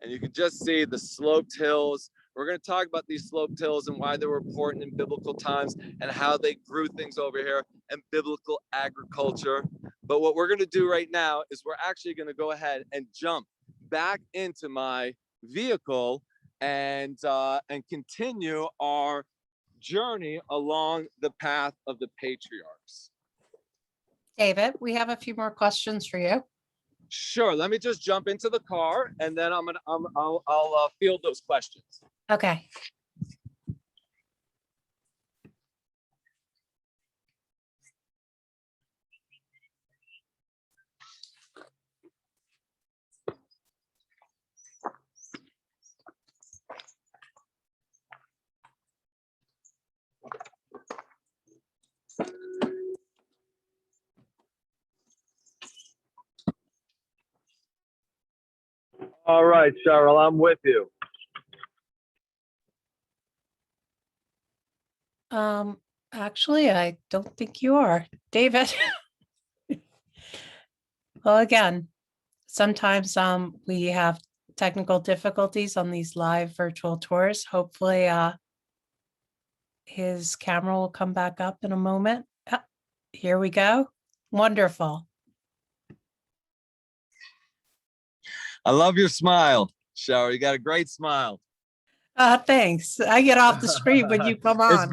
and you can just see the sloped hills. We're going to talk about these sloped hills and why they were important in biblical times and how they grew things over here and biblical agriculture. But what we're going to do right now is we're actually going to go ahead and jump back into my vehicle and continue our journey along the path of the patriarchs. David, we have a few more questions for you. Sure. Let me just jump into the car, and then I'll field those questions. Okay. All right, Cheryl, I'm with you. Actually, I don't think you are, David. Well, again, sometimes we have technical difficulties on these live virtual tours. Hopefully, his camera will come back up in a moment. Here we go. Wonderful. I love your smile, Cheryl. You got a great smile. Thanks. I get off the screen when you come on.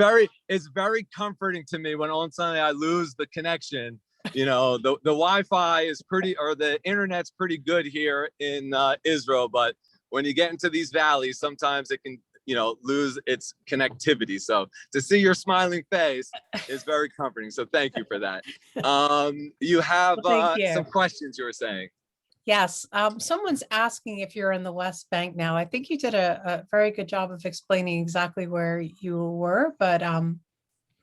It's very comforting to me when all of a sudden I lose the connection. You know, the Wi-Fi is pretty, or the internet's pretty good here in Israel, but when you get into these valleys, sometimes it can, you know, lose its connectivity. So to see your smiling face is very comforting. So thank you for that. You have Well, thank you. some questions you were saying. Yes, someone's asking if you're in the West Bank now. I think you did a very good job of explaining exactly where you were, but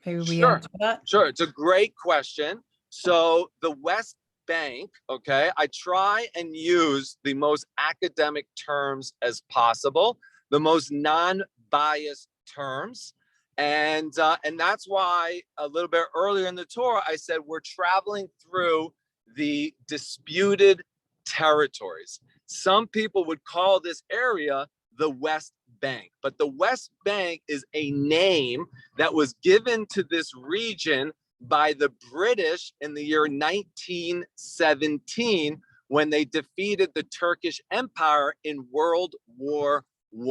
maybe we answer that. Sure, it's a great question. So the West Bank, okay, I try and use the most academic terms as possible, the most non-biased terms. And that's why a little bit earlier in the tour, I said we're traveling through the disputed territories. Some people would call this area the West Bank, but the West Bank is a name that was given to this region by the British in the year 1917 when they defeated the Turkish Empire in World War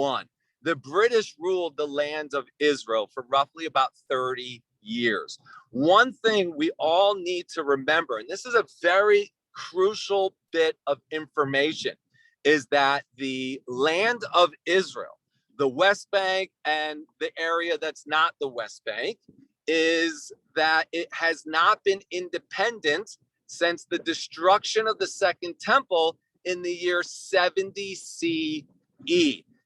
I. The British ruled the land of Israel for roughly about 30 years. One thing we all need to remember, and this is a very crucial bit of information, is that the land of Israel, the West Bank and the area that's not the West Bank, is that it has not been independent since the destruction of the Second Temple in the year 70 CE.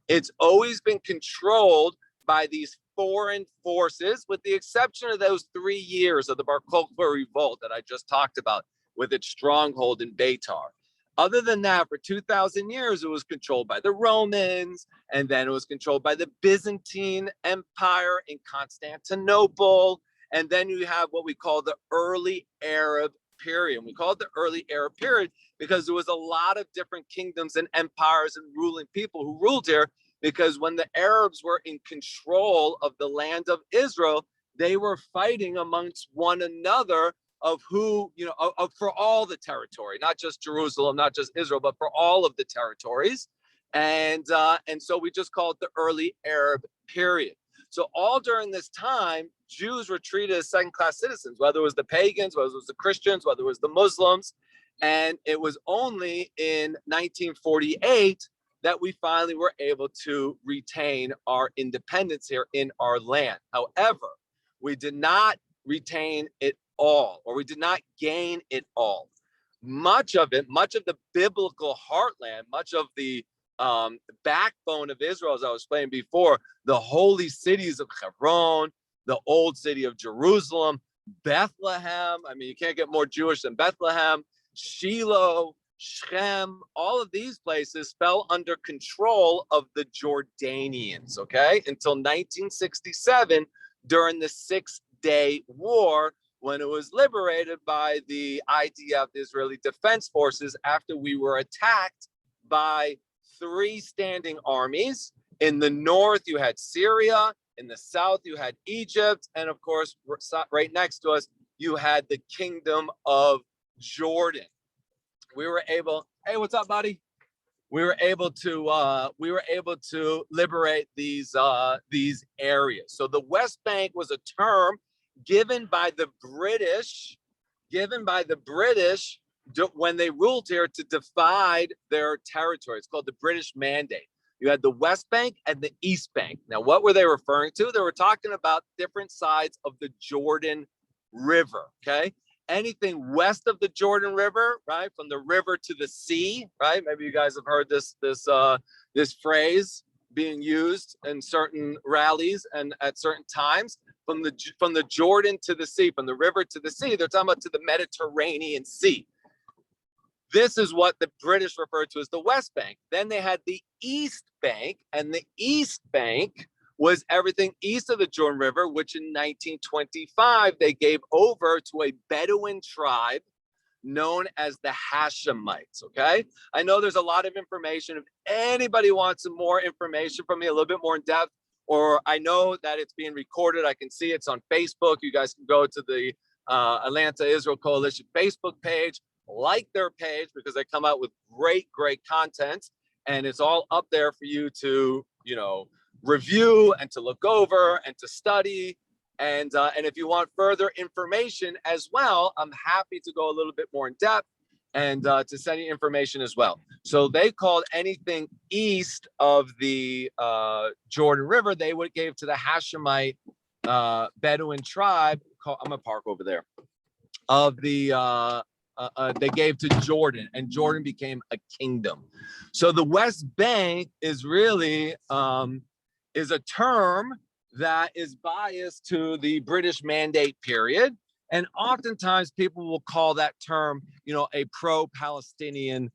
It's always been controlled by these foreign forces, with the exception of those 3 years of the Bar Kokhba revolt that I just talked about, with its stronghold in Beitar. Other than that, for 2,000 years, it was controlled by the Romans, and then it was controlled by the Byzantine Empire in Constantinople. And then you have what we call the early Arab period. We call it the early Arab period because there was a lot of different kingdoms and empires and ruling people who ruled here, because when the Arabs were in control of the land of Israel, they were fighting amongst one another of who, you know, for all the territory, not just Jerusalem, not just Israel, but for all of the territories. And so we just call it the early Arab period. So all during this time, Jews were treated as second-class citizens, whether it was the pagans, whether it was the Christians, whether it was the Muslims. And it was only in 1948 that we finally were able to retain our independence here in our land. However, we did not retain it all, or we did not gain it all. Much of it, much of the biblical heartland, much of the backbone of Israel, as I was explaining before, the holy cities of Hebron, the old city of Jerusalem, Bethlehem. I mean, you can't get more Jewish than Bethlehem. Shiloh, Shechem, all of these places fell under control of the Jordanians, okay, until 1967 during the 6-Day War, when it was liberated by the IDF, the Israeli Defense Forces, after we were attacked by 3 standing armies. In the north, you had Syria. In the south, you had Egypt. And of course, right next to us, you had the Kingdom of Jordan. We were able, hey, what's up, buddy? We were able to liberate these areas. So the West Bank was a term given by the British when they ruled here to divide their territory. It's called the British Mandate. You had the West Bank and the East Bank. Now, what were they referring to? They were talking about different sides of the Jordan River, okay? Anything west of the Jordan River, right, from the river to the sea, right? Maybe you guys have heard this phrase being used in certain rallies and at certain times. From the Jordan to the sea, from the river to the sea, they're talking about to the Mediterranean Sea. This is what the British referred to as the West Bank. Then they had the East Bank, and the East Bank was everything east of the Jordan River, which in 1925 they gave over to a Bedouin tribe known as the Hashemites. Okay, I know there's a lot of information. If anybody wants some more information from me, a little bit more in depth, or I know that it's being recorded, I can see it's on Facebook. You guys can go to the Atlanta Israel Coalition Facebook page, like their page, because they come out with great content, and it's all up there for you to, review and to look over and to study. And if you want further information as well, I'm happy to go a little bit more in depth and to send you information as well. So they called anything east of the Jordan River, they would give to the Hashemite Bedouin tribe. I'm gonna park over there. Of the they gave to Jordan, and Jordan became a kingdom. So the West Bank is really is a term that is biased to the British Mandate period. And oftentimes people will call that term, a pro-Palestinian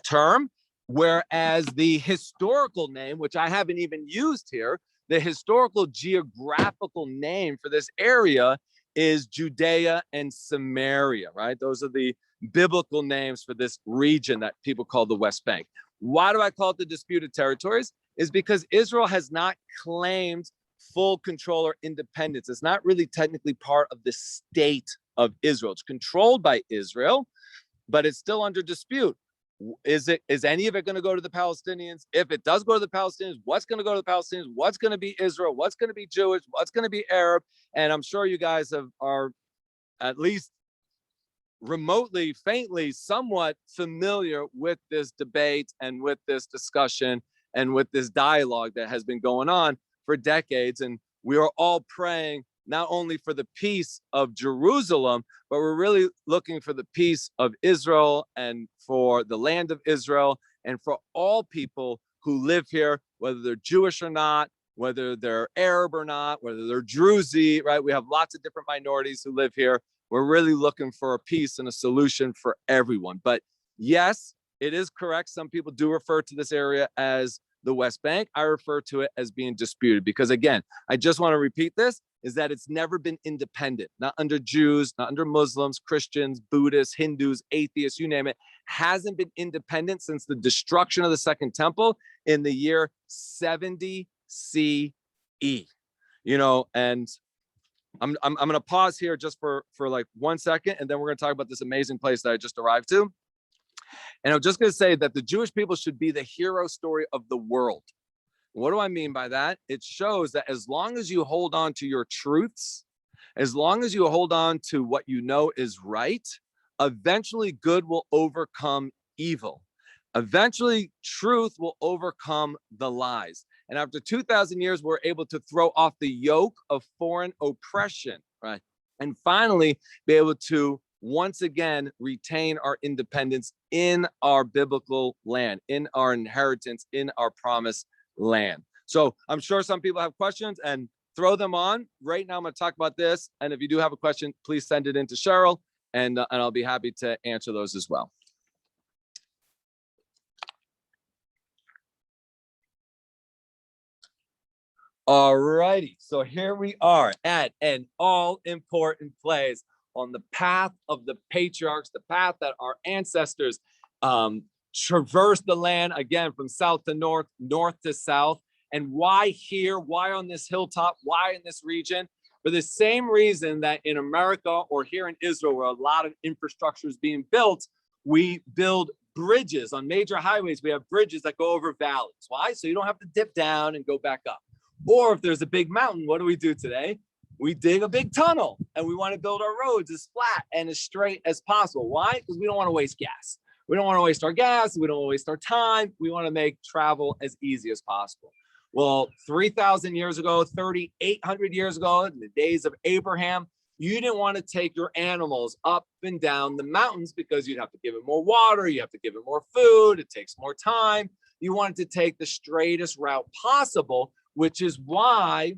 term, whereas the historical name, which I haven't even used here, the historical geographical name for this area is Judea and Samaria, right? Those are the biblical names for this region that people call the West Bank. Why do I call it the disputed territories? Is because Israel has not claimed full control or independence. It's not really technically part of the state of Israel. It's controlled by Israel, but it's still under dispute. Is any of it going to go to the Palestinians? If it does go to the Palestinians, what's going to go to the Palestinians? What's going to be Israel? What's going to be Jewish? What's going to be Arab? And I'm sure you guys are at least remotely, faintly, somewhat familiar with this debate and with this discussion and with this dialogue that has been going on for decades. And we are all praying not only for the peace of Jerusalem, but we're really looking for the peace of Israel and for the land of Israel and for all people who live here, whether they're Jewish or not, whether they're Arab or not, whether they're Druzy, right? We have lots of different minorities who live here. We're really looking for a peace and a solution for everyone. But yes, it is correct. Some people do refer to this area as the West Bank. I refer to it as being disputed because, again, I just want to repeat this, is that it's never been independent, not under Jews, not under Muslims, Christians, Buddhists, Hindus, atheists, you name it, hasn't been independent since the destruction of the Second Temple in the year 70 CE. And I'm going to pause here just for like 1 second, and then we're going to talk about this amazing place that I just arrived to. And I'm just going to say that the Jewish people should be the hero story of the world. What do I mean by that? It shows that as long as you hold on to your truths, as long as you hold on to what you know is right, eventually good will overcome evil. Eventually truth will overcome the lies. And after 2,000 years, we're able to throw off the yoke of foreign oppression, right? And finally be able to once again retain our independence in our biblical land, in our inheritance, in our promised land. So I'm sure some people have questions, and throw them on. Right now I'm going to talk about this, and if you do have a question, please send it in to Cheryl, and I'll be happy to answer those as well. All righty, so here we are at an all-important place on the path of the patriarchs, the path that our ancestors traversed the land, again, from south to north, north to south. And why here? Why on this hilltop? Why in this region? For the same reason that in America or here in Israel, where a lot of infrastructure is being built, we build bridges on major highways. We have bridges that go over valleys. Why? So you don't have to dip down and go back up. Or if there's a big mountain, what do we do today? We dig a big tunnel, and we want to build our roads as flat and as straight as possible. Why? Because we don't want to waste gas. We don't want to waste our gas. We don't want to waste our time. We want to make travel as easy as possible. Well, 3,000 years ago, 3,800 years ago, in the days of Abraham, you didn't want to take your animals up and down the mountains because you'd have to give it more water. You have to give it more food. It takes more time. You wanted to take the straightest route possible, which is why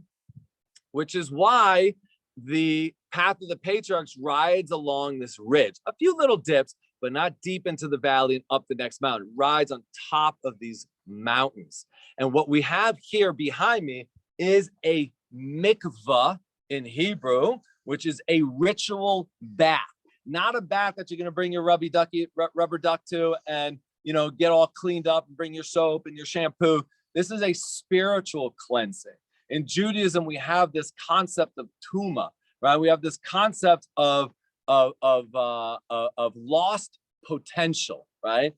the path of the patriarchs rides along this ridge, a few little dips, but not deep into the valley and up the next mountain. It rides on top of these mountains. And what we have here behind me is a mikvah in Hebrew, which is a ritual bath. Not a bath that you're going to bring your rubber duck to and, get all cleaned up and bring your soap and your shampoo. This is a spiritual cleansing. In Judaism, we have this concept of tuma, right? We have this concept of lost potential, right?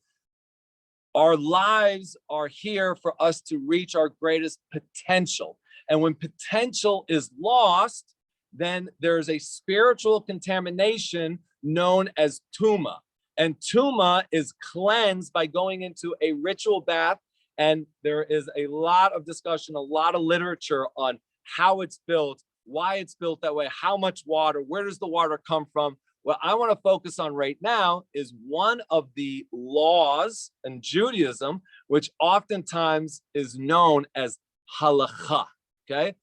Our lives are here for us to reach our greatest potential. And when potential is lost, then there's a spiritual contamination known as tuma. And tuma is cleansed by going into a ritual bath. And there is a lot of discussion, a lot of literature on how it's built, why it's built that way, how much water, where does the water come from? What I want to focus on right now is one of the laws in Judaism, which oftentimes is known as halakha, okay?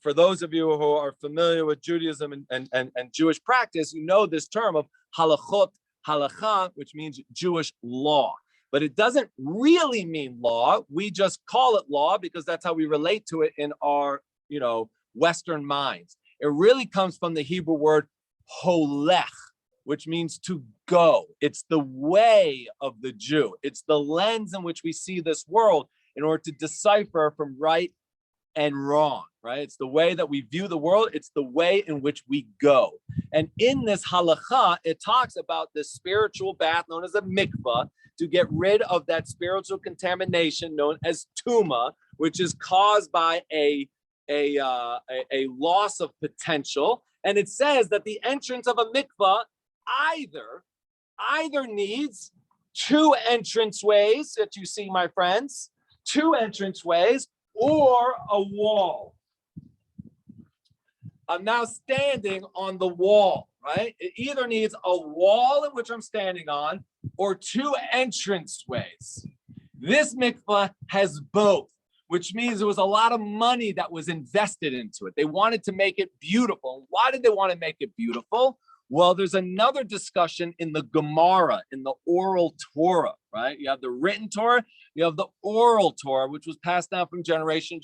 For those of you who are familiar with Judaism and Jewish practice, you know this term of halakha, which means Jewish law. But it doesn't really mean law. We just call it law because that's how we relate to it in our, Western minds. It really comes from the Hebrew word holech, which means to go. It's the way of the Jew. It's the lens in which we see this world in order to decipher from right and wrong, right? It's the way that we view the world. It's the way in which we go. And in this halakha, it talks about this spiritual bath known as a mikvah to get rid of that spiritual contamination known as tuma, which is caused by a loss of potential. And it says that the entrance of a mikvah either needs two entranceways that you see, my friends, two entranceways, or a wall. I'm now standing on the wall, right? It either needs a wall in which I'm standing on or two entranceways. This mikvah has both, which means there was a lot of money that was invested into it. They wanted to make it beautiful. Why did they want to make it beautiful? Well, there's another discussion in the Gemara, in the oral Torah, right? You have the written Torah, you have the oral Torah, which was passed down from generation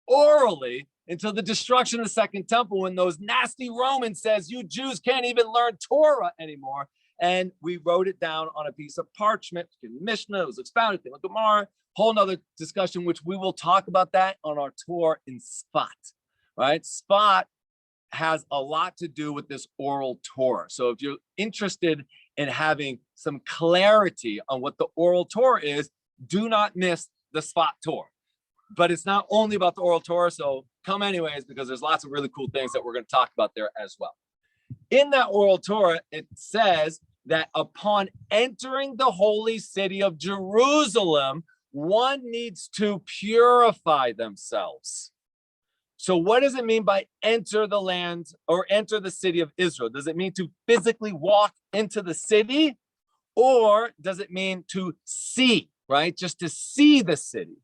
orally until the destruction of the Second Temple, when those nasty Romans says, you Jews can't even learn Torah anymore. And we wrote it down on a piece of parchment in Mishnah. It was expounded in the Gemara. Whole nother discussion, which we will talk about that on our tour in Sfat, right? Sfat has a lot to do with this oral Torah. So if you're interested in having some clarity on what the oral Torah is, do not miss the Sfat Torah. But it's not only about the oral Torah, so come anyways, because there's lots of really cool things that we're going to talk about there as well. In that oral Torah, it says that upon entering the holy city of Jerusalem, one needs to purify themselves. So what does it mean by enter the land or enter the city of Israel? Does it mean to physically walk into the city, or does it mean to see, right? Just to see the city.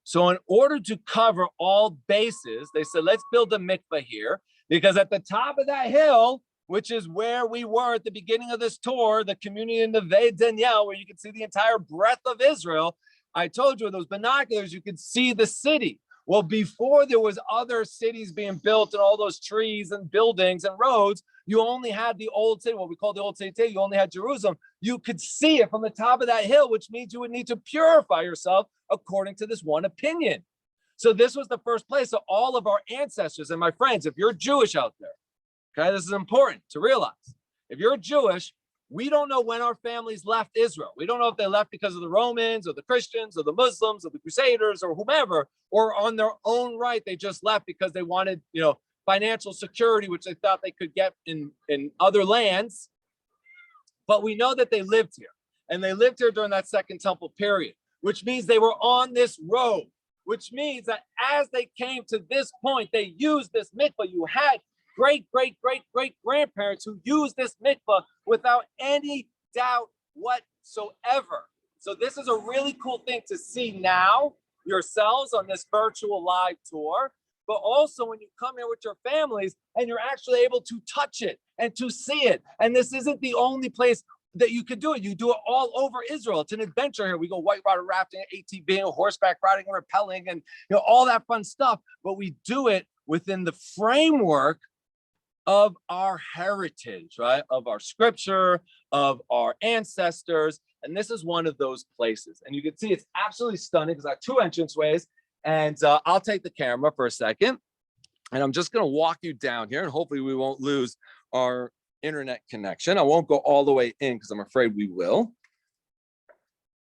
So in order to cover all bases, they said, let's build a mikvah here, because at the top of that hill, which is where we were at the beginning of this tour, the community in Neve Daniel, where you can see the entire breadth of Israel, I told you with those binoculars, you could see the city. Well, before there was other cities being built and all those trees and buildings and roads, you only had the old city, what we call the old city, you only had Jerusalem. You could see it from the top of that hill, which means you would need to purify yourself according to this one opinion. So this was the first place. So all of our ancestors, and my friends, if you're Jewish out there, okay, this is important to realize. If you're Jewish, we don't know when our families left Israel. We don't know if they left because of the Romans or the Christians or the Muslims or the Crusaders or whomever, or on their own right, they just left because they wanted, financial security, which they thought they could get in other lands. But we know that they lived here, and they lived here during that Second Temple period, which means they were on this road, which means that as they came to this point, they used this mikvah. You had great grandparents who used this mikvah without any doubt whatsoever. So this is a really cool thing to see now yourselves on this virtual live tour. but also when you come here with your families and you're actually able to touch it and to see it. And this isn't the only place that you could do it. You do it all over Israel. It's an adventure here. We go whitewater rafting, ATVing, horseback riding, and rappelling, and all that fun stuff. But we do it within the framework of our heritage, right? Of our scripture, of our ancestors. And this is one of those places. And you can see it's absolutely stunning because I have two entranceways. And I'll take the camera for a second. And I'm just going to walk you down here. And hopefully we won't lose our internet connection. I won't go all the way in because I'm afraid we will.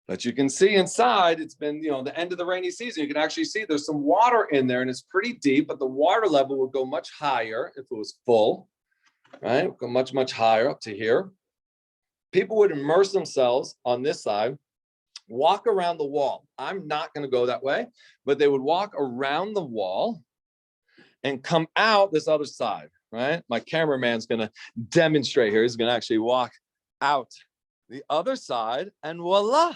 But you can see inside, it's been, the end of the rainy season. You can actually see there's some water in there and it's pretty deep, but the water level would go much higher if it was full, right? It would go much, much higher up to here. People would immerse themselves on this side, walk around the wall. I'm not going to go that way, but they would walk around the wall and come out this other side, right? My cameraman's going to demonstrate here. He's going to actually walk out the other side and voila.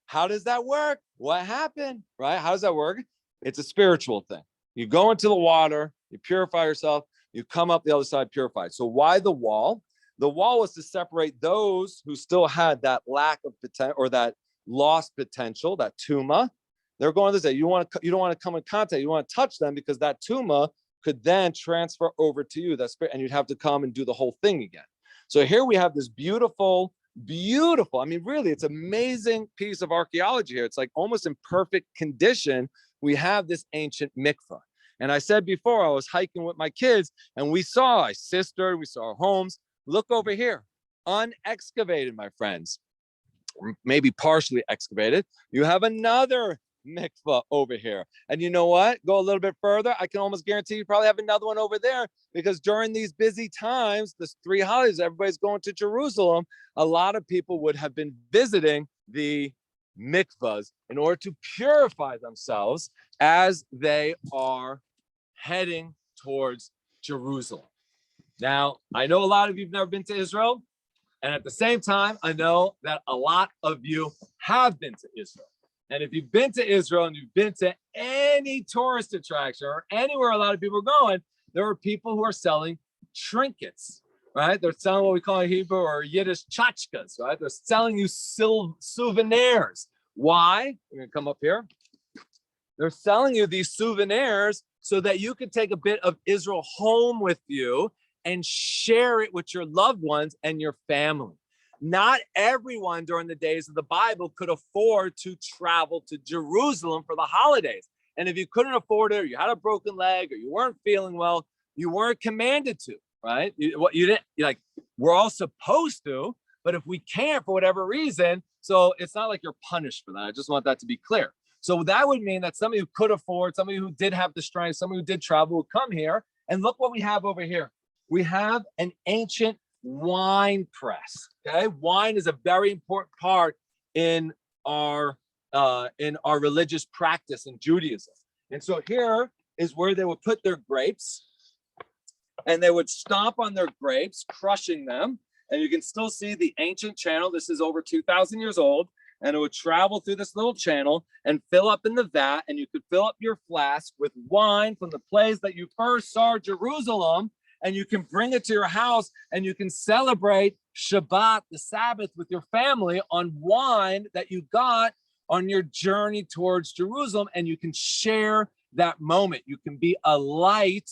How does that work? What happened, right? How does that work? It's a spiritual thing. You go into the water, you purify yourself, you come up the other side purified. So why the wall? The wall was to separate those who still had that lack of potential or that lost potential, that tuma. They're going to say, you don't want to come in contact, you want to touch them because that tuma could then transfer over to you, that spirit, and you'd have to come and do the whole thing again. So here we have this beautiful, I mean, really, it's an amazing piece of archaeology here. It's like almost in perfect condition. We have this ancient mikvah. And I said before, I was hiking with my kids and we saw our sister, we saw our homes. Look over here, unexcavated, my friends, maybe partially excavated. You have another mikvah over here. And you know what? Go a little bit further. I can almost guarantee you probably have another one over there because during these busy times, this 3 holidays, everybody's going to Jerusalem. A lot of people would have been visiting the mikvahs in order to purify themselves as they are heading towards Jerusalem. Now, I know a lot of you have never been to Israel. And at the same time, I know that a lot of you have been to Israel. And if you've been to Israel and you've been to any tourist attraction or anywhere a lot of people are going, there are people who are selling trinkets, right? They're selling what we call in Hebrew or Yiddish tchotchkes, right? They're selling you souvenirs. Why? We're gonna come up here. They're selling you these souvenirs so that you can take a bit of Israel home with you and share it with your loved ones and your family. Not everyone during the days of the Bible could afford to travel to Jerusalem for the holidays. And if you couldn't afford it, or you had a broken leg, or you weren't feeling well, you weren't commanded to, right? We're all supposed to, but if we can't for whatever reason, so it's not like you're punished for that. I just want that to be clear. So that would mean that somebody who could afford, somebody who did have the strength, somebody who did travel would come here. And look what we have over here. We have an ancient wine press. Okay, wine is a very important part in our religious practice in Judaism. And so here is where they would put their grapes, and they would stomp on their grapes, crushing them. And you can still see the ancient channel. This is over 2,000 years old, and it would travel through this little channel and fill up in the vat. And you could fill up your flask with wine from the place that you first saw Jerusalem. And you can bring it to your house and you can celebrate Shabbat, the Sabbath, with your family on wine that you got on your journey towards Jerusalem. And you can share that moment. You can be a light,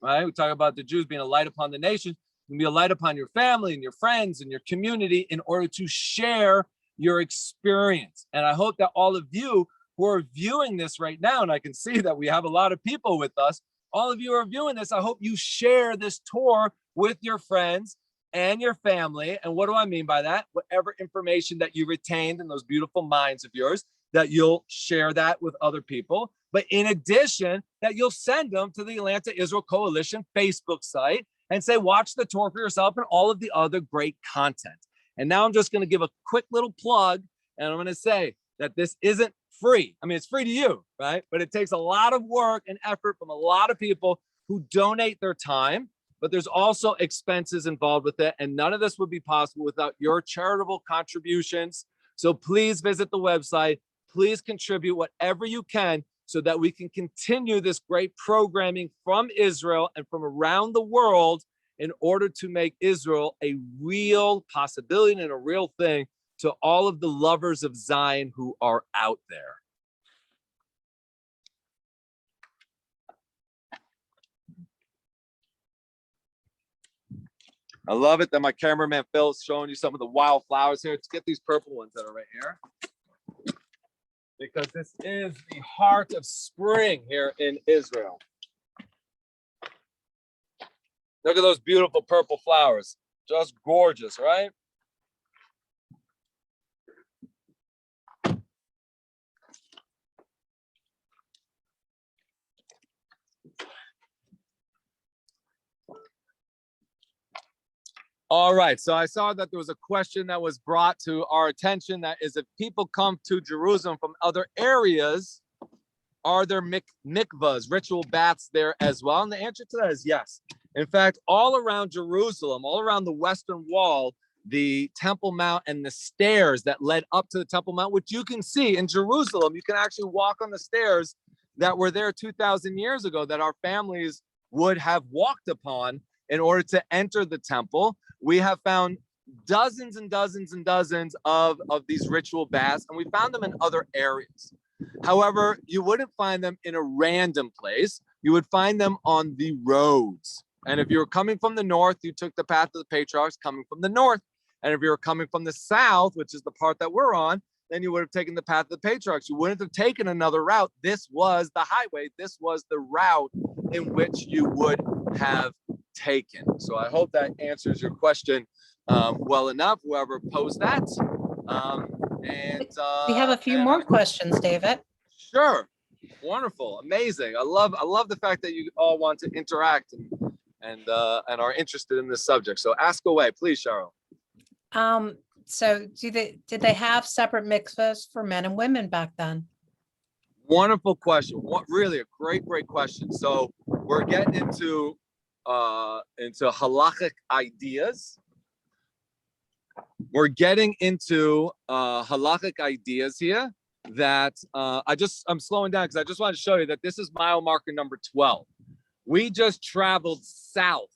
right? We talk about the Jews being a light upon the nation. You can be a light upon your family and your friends and your community in order to share your experience. And I hope that all of you who are viewing this right now, and I can see that we have a lot of people with us, all of you are viewing this, I hope you share this tour with your friends and your family. And what do I mean by that? Whatever information that you retained in those beautiful minds of yours, that you'll share that with other people. But in addition, that you'll send them to the Atlanta Israel Coalition Facebook site and say, watch the tour for yourself and all of the other great content. And now I'm just going to give a quick little plug. And I'm going to say that this isn't free. I mean, it's free to you, right? But it takes a lot of work and effort from a lot of people who donate their time, but there's also expenses involved with it. And none of this would be possible without your charitable contributions. So please visit the website. Please contribute whatever you can so that we can continue this great programming from Israel and from around the world in order to make Israel a real possibility and a real thing to all of the lovers of Zion who are out there. I love it that my cameraman Phil is showing you some of the wild flowers here. Let's get these purple ones that are right here, because this is the heart of spring here in Israel. Look at those beautiful purple flowers. Just gorgeous, right? All right, so I saw that there was a question that was brought to our attention, that is, if people come to Jerusalem from other areas, are there mikvahs, ritual baths there as well? And the answer to that is yes. In fact, all around Jerusalem, all around the Western Wall, the Temple Mount and the stairs that led up to the Temple Mount, which you can see in Jerusalem, you can actually walk on the stairs that were there 2,000 years ago that our families would have walked upon in order to enter the temple. We have found dozens and dozens and dozens of these ritual baths, and we found them in other areas. However, you wouldn't find them in a random place. You would find them on the roads. And if you were coming from the north, you took the path of the Patriarchs coming from the north. And if you were coming from the south, which is the part that we're on, then you would have taken the path of the Patriarchs. You wouldn't have taken another route. This was the highway. This was the route in which you would have taken. So I hope that answers your question well enough, whoever posed that. We have a few more questions, David. Sure. Wonderful. Amazing. I love the fact that you all want to interact and are interested in this subject. So ask away, please, Cheryl. So did they have separate mikvahs for men and women back then? Wonderful question. What really a great question. So we're getting into halachic ideas. We're getting into halachic ideas here that I'm slowing down because I just want to show you that this is mile marker number 12. We just traveled south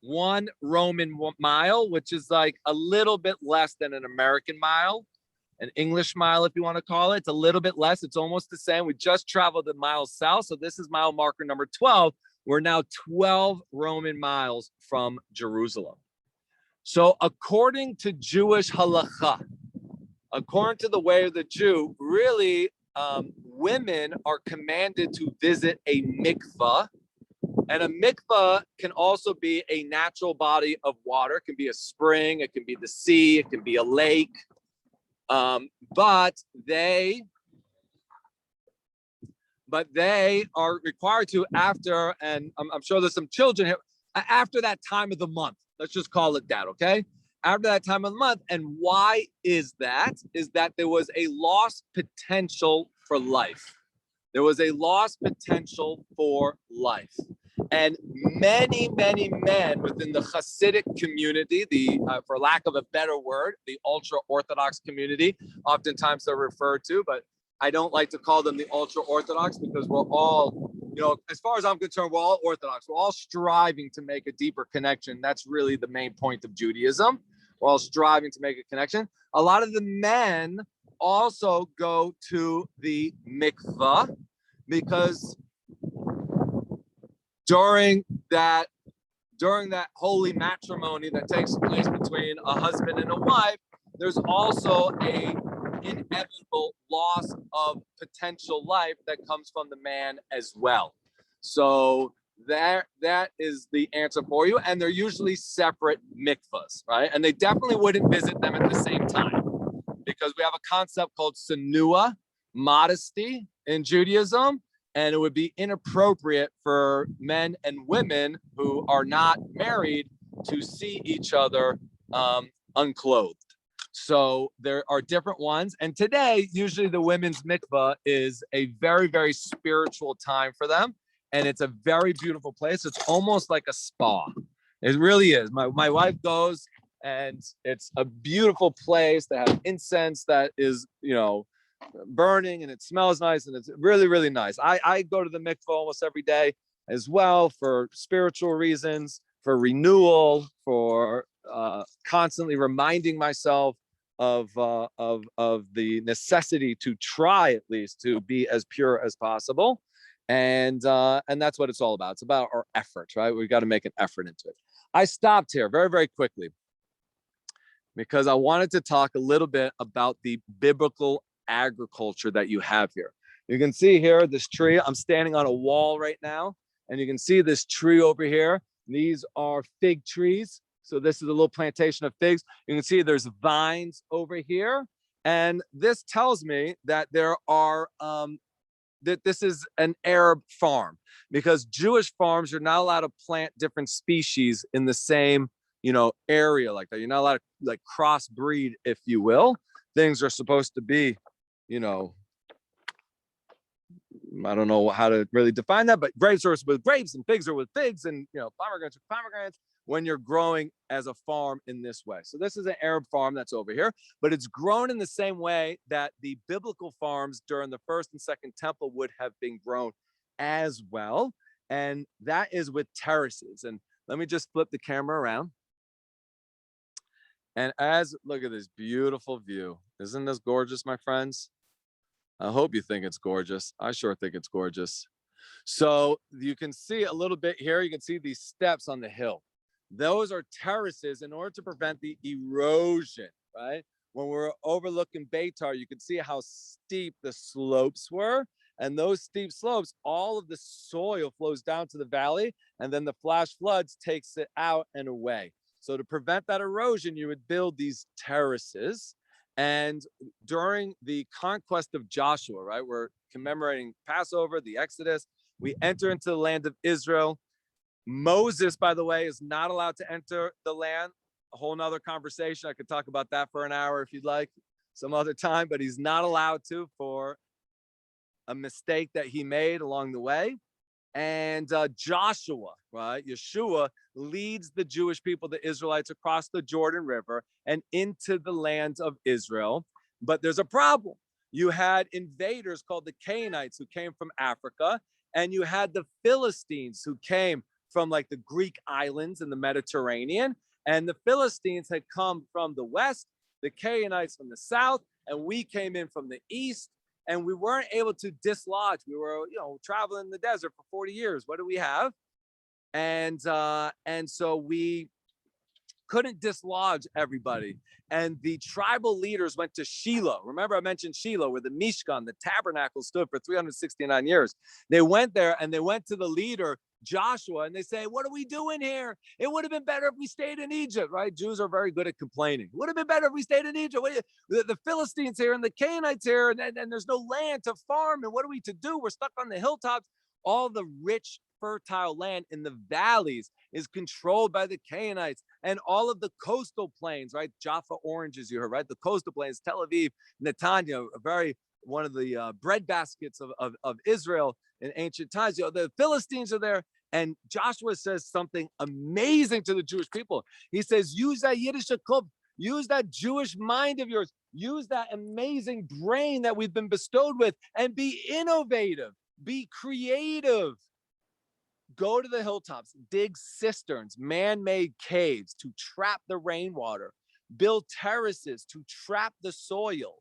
1 Roman mile, which is like a little bit less than an American mile, an English mile, if you want to call it. It's a little bit less. It's almost the same. We just traveled a mile south. So this is mile marker number 12. We're now 12 Roman miles from Jerusalem. So according to Jewish halakha, according to the way of the Jew, really, women are commanded to visit a mikvah. And a mikvah can also be a natural body of water. It can be a spring, it can be the sea, it can be a lake. But they are required to, after, and I'm sure there's some children here, after that time of the month. Let's just call it that, okay? After that time of the month. And why is that? Is that there was a lost potential for life. There was a lost potential for life. And many, many men within the Hasidic community, for lack of a better word, the ultra-Orthodox community, oftentimes they're referred to, but I don't like to call them the ultra-Orthodox because we're all, as far as I'm concerned, we're all Orthodox. We're all striving to make a deeper connection. That's really the main point of Judaism. We're all striving to make a connection. A lot of the men also go to the mikvah because during that holy matrimony that takes place between a husband and a wife, there's also a inevitable loss of potential life that comes from the man as well. So that is the answer for you. And they're usually separate mikvahs, right? And they definitely wouldn't visit them at the same time because we have a concept called sanua, modesty in Judaism. And it would be inappropriate for men and women who are not married to see each other unclothed. So there are different ones. And today, usually the women's mikvah is a very, very spiritual time for them. And it's a very beautiful place. It's almost like a spa. It really is. My wife goes and it's a beautiful place. They have incense that is, burning and it smells nice and it's really, really nice. I go to the mikvah almost every day as well for spiritual reasons, for renewal, for constantly reminding myself of the necessity to try at least to be as pure as possible. And that's what it's all about. It's about our effort, right? We've got to make an effort into it. I stopped here very, very quickly because I wanted to talk a little bit about the biblical agriculture that you have here. You can see here this tree. I'm standing on a wall right now, and you can see this tree over here. These are fig trees. So this is a little plantation of figs. You can see there's vines over here. And this tells me that there are that this is an Arab farm, because Jewish farms, you're not allowed to plant different species in the same, area like that. You're not allowed to like crossbreed, if you will. Things are supposed to be, I don't know how to really define that, but grapes are with grapes and figs are with figs, and pomegranates are pomegranates when you're growing as a farm in this way. So this is an Arab farm that's over here, but it's grown in the same way that the biblical farms during the first and second temple would have been grown as well. And that is with terraces. And let me just flip the camera around. And look at this beautiful view. Isn't this gorgeous, my friends? I hope you think it's gorgeous. I sure think it's gorgeous. So you can see a little bit here. You can see these steps on the hill. Those are terraces in order to prevent the erosion, right? When we're overlooking Beitar, you can see how steep the slopes were. And those steep slopes, all of the soil flows down to the valley, and then the flash floods takes it out and away. So to prevent that erosion, you would build these terraces. And during the conquest of Joshua, right, we're commemorating Passover, the Exodus, we enter into the land of Israel. Moses, by the way, is not allowed to enter the land. A whole nother conversation. I could talk about that for an hour if you'd like, some other time, but he's not allowed to for a mistake that he made along the way. And Joshua, right, Yeshua leads the Jewish people, the Israelites, across the Jordan River and into the land of Israel. But there's a problem. You had invaders called the Canaanites who came from Africa, and you had the Philistines who came from like the Greek islands in the Mediterranean. And the Philistines had come from the west, the Canaanites from the south, and we came in from the east. And we weren't able to dislodge. We were, traveling in the desert for 40 years. What do we have? And so we couldn't dislodge everybody. And the tribal leaders went to Shiloh. Remember, I mentioned Shiloh, where the Mishkan, the Tabernacle, stood for 369 years. They went there and they went to the leader, Joshua, and they say, what are we doing here? It would have been better if we stayed in Egypt, right? Jews are very good at complaining. It would have been better if we stayed in Egypt. The Philistines here and the Canaanites here, and there's no land to farm. And what are we to do? We're stuck on the hilltops. All the rich, fertile land in the valleys is controlled by the Canaanites, and all of the coastal plains, right? Jaffa oranges, you heard, right? The coastal plains, Tel Aviv, Netanya, one of the bread baskets of Israel in ancient times. The Philistines are there. And Joshua says something amazing to the Jewish people. He says, use that Yiddish kop, use that Jewish mind of yours, use that amazing brain that we've been bestowed with, and be innovative, be creative. Go to the hilltops, dig cisterns, man-made caves to trap the rainwater, build terraces to trap the soil,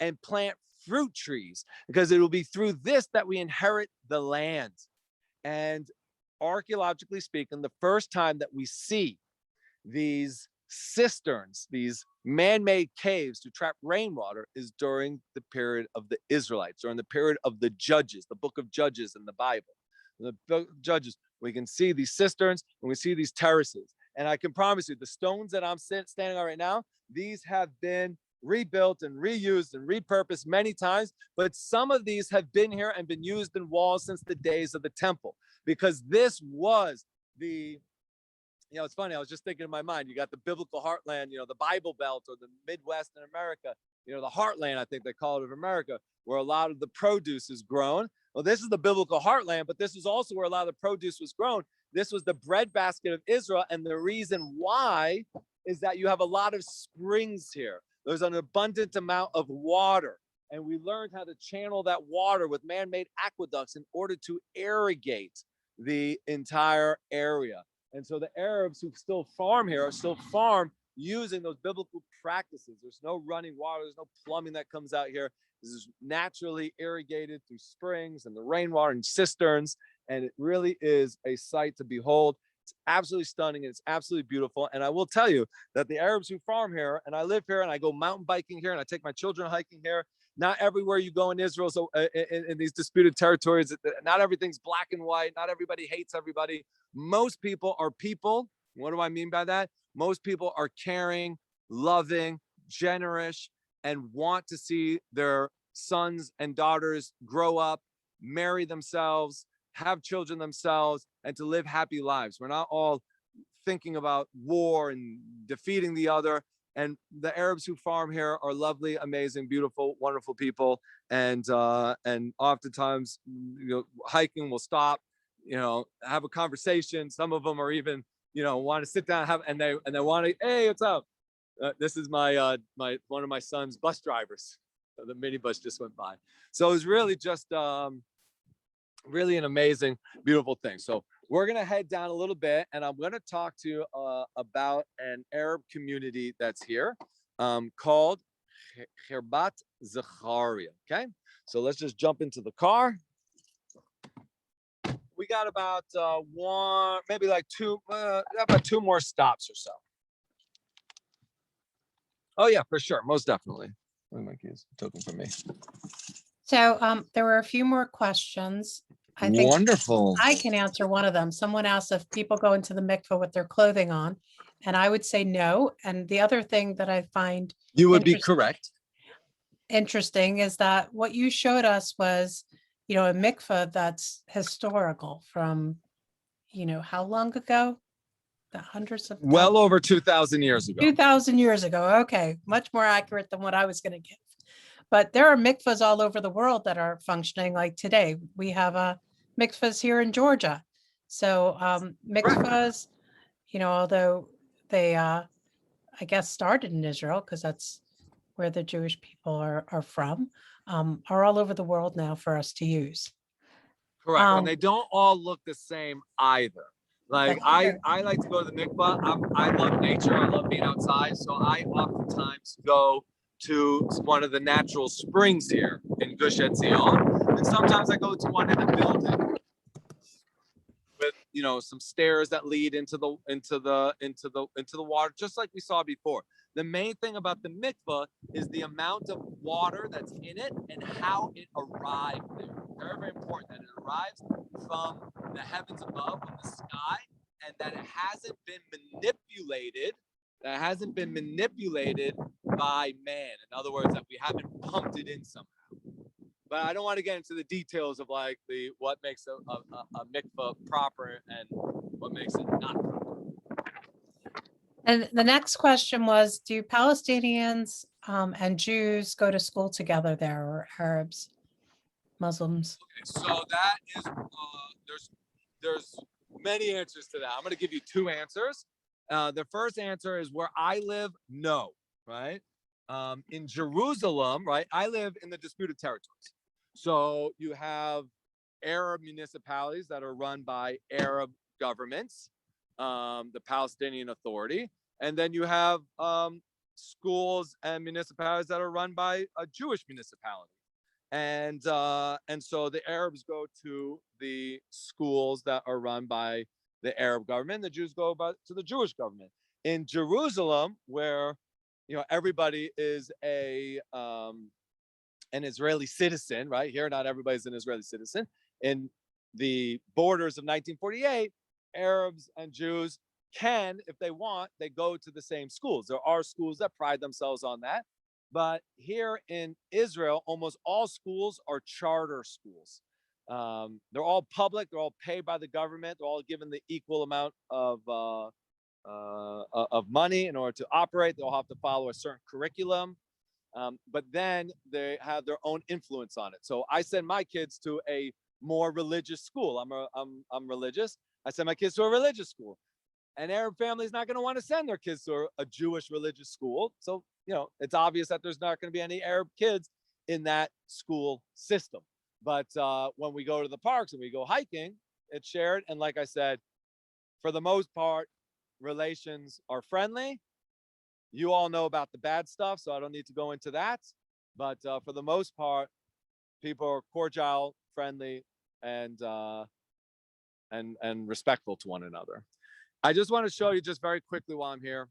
and plant fruit trees, because it will be through this that we inherit the land. And archaeologically speaking, the first time that we see these cisterns, these man-made caves to trap rainwater, is during the period of the Israelites, during the period of the Judges, the book of Judges in the Bible. The book of Judges, we can see these cisterns and we see these terraces. And I can promise you, the stones that I'm standing on right now, these have been rebuilt and reused and repurposed many times, but some of these have been here and been used in walls since the days of the temple, because this was the, it's funny, I was just thinking in my mind, you got the biblical heartland, the Bible Belt, or the Midwest in America, the heartland, I think they call it, of America, where a lot of the produce is grown. Well, this is the biblical heartland, but this is also where a lot of the produce was grown. This was the breadbasket of Israel, and the reason why is that you have a lot of springs here. There's an abundant amount of water. And we learned how to channel that water with man-made aqueducts in order to irrigate the entire area. And so the Arabs who still farm here are still farm using those biblical practices. There's no running water. There's no plumbing that comes out here. This is naturally irrigated through springs and the rainwater and cisterns. And it really is a sight to behold. It's absolutely stunning. And it's absolutely beautiful. And I will tell you that the Arabs who farm here, and I live here and I go mountain biking here and I take my children hiking here. Not everywhere you go in Israel, so in these disputed territories, not everything's black and white. Not everybody hates everybody. Most people are people. What do I mean by that? Most people are caring, loving, generous, and want to see their sons and daughters grow up, marry themselves, have children themselves, and to live happy lives. We're not all thinking about war and defeating the other. And the Arabs who farm here are lovely, amazing, beautiful, wonderful people. And oftentimes, hiking will stop, have a conversation. Some of them are even, want to sit down and they want to, hey, what's up? This is my one of my son's bus drivers. So the minibus just went by. So it was really just really an amazing, beautiful thing. So we're going to head down a little bit and I'm going to talk to you about an Arab community that's here called Herut Zechariah. Okay, so let's just jump into the car. We got about about two more stops or so. Oh yeah, for sure, most definitely. Where are my keys? Token for me. So there were a few more questions. I think Wonderful. I can answer one of them. Someone asked if people go into the mikvah with their clothing on, and I would say no. And the other thing that I find You would be correct. interesting is that what you showed us was, a mikvah that's historical from, how long ago? The hundreds of Well over 2,000 years ago. 2,000 years ago. Okay, much more accurate than what I was going to give. But there are mikvahs all over the world that are functioning like today. We have mikvahs here in Georgia. So mikvahs, although they, I guess, started in Israel because that's where the Jewish people are from, are all over the world now for us to use. Correct. And they don't all look the same either. Like I like to go to the mikvah. I love nature. I love being outside. So I oftentimes go to one of the natural springs here in Gush Etzion. And sometimes I go to one in a building with some stairs that lead into the water, just like we saw before. The main thing about the mikvah is the amount of water that's in it and how it arrived there. Very, very important that it arrives from the heavens above, from the sky, and that it hasn't been manipulated by man. In other words, that we haven't pumped it in somehow. But I don't want to get into the details of like what makes a mikvah proper and what makes it not proper. And the next question was, do Palestinians and Jews go to school together there, or Arabs, Muslims? Okay, so that is there's many answers to that. I'm going to give you two answers. The first answer is where I live, no, right? In Jerusalem, right? I live in the disputed territories. So you have Arab municipalities that are run by Arab governments, the Palestinian Authority, and then you have schools and municipalities that are run by a Jewish municipality. And so the Arabs go to the schools that are run by the Arab government. The Jews go to the Jewish government. In Jerusalem, where everybody is an Israeli citizen, right? Here, not everybody's an Israeli citizen. In the borders of 1948, Arabs and Jews can, if they want, they go to the same schools. There are schools that pride themselves on that. But here in Israel, almost all schools are charter schools. They're all public. They're all paid by the government. They're all given the equal amount of money in order to operate. They all have to follow a certain curriculum. But then they have their own influence on it. So I send my kids to a more religious school. I'm religious. I send my kids to a religious school. An Arab family is not going to want to send their kids to a Jewish religious school. So, it's obvious that there's not going to be any Arab kids in that school system. But when we go to the parks and we go hiking, it's shared. And like I said, for the most part, relations are friendly. You all know about the bad stuff, so I don't need to go into that. But for the most part, people are cordial, friendly, and respectful to one another. I just want to show you just very quickly while I'm here.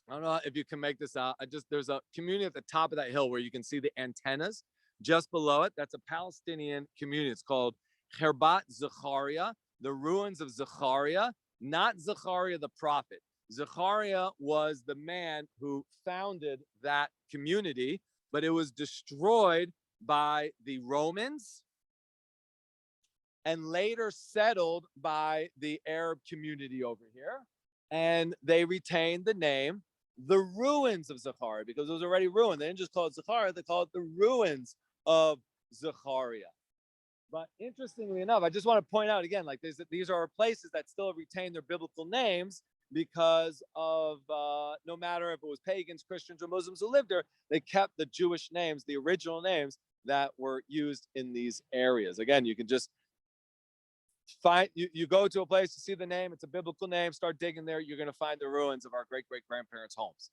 I don't know if you can make this out. There's a community at the top of that hill where you can see the antennas. Just below it, that's a Palestinian community. It's called Herut Zechariah, the ruins of Zechariah, not Zechariah the prophet. Zechariah was the man who founded that community, but it was destroyed by the Romans and later settled by the Arab community over here. And they retained the name, the ruins of Zechariah, because it was already ruined. They didn't just call it Zechariah, they called it the ruins of Zechariah. But interestingly enough, I just want to point out again, like these are places that still retain their biblical names because of no matter if it was pagans, Christians, or Muslims who lived there, they kept the Jewish names, the original names that were used in these areas. Again, you can just find, you go to a place to see the name, it's a biblical name, start digging there, you're going to find the ruins of our great-great-grandparents' homes.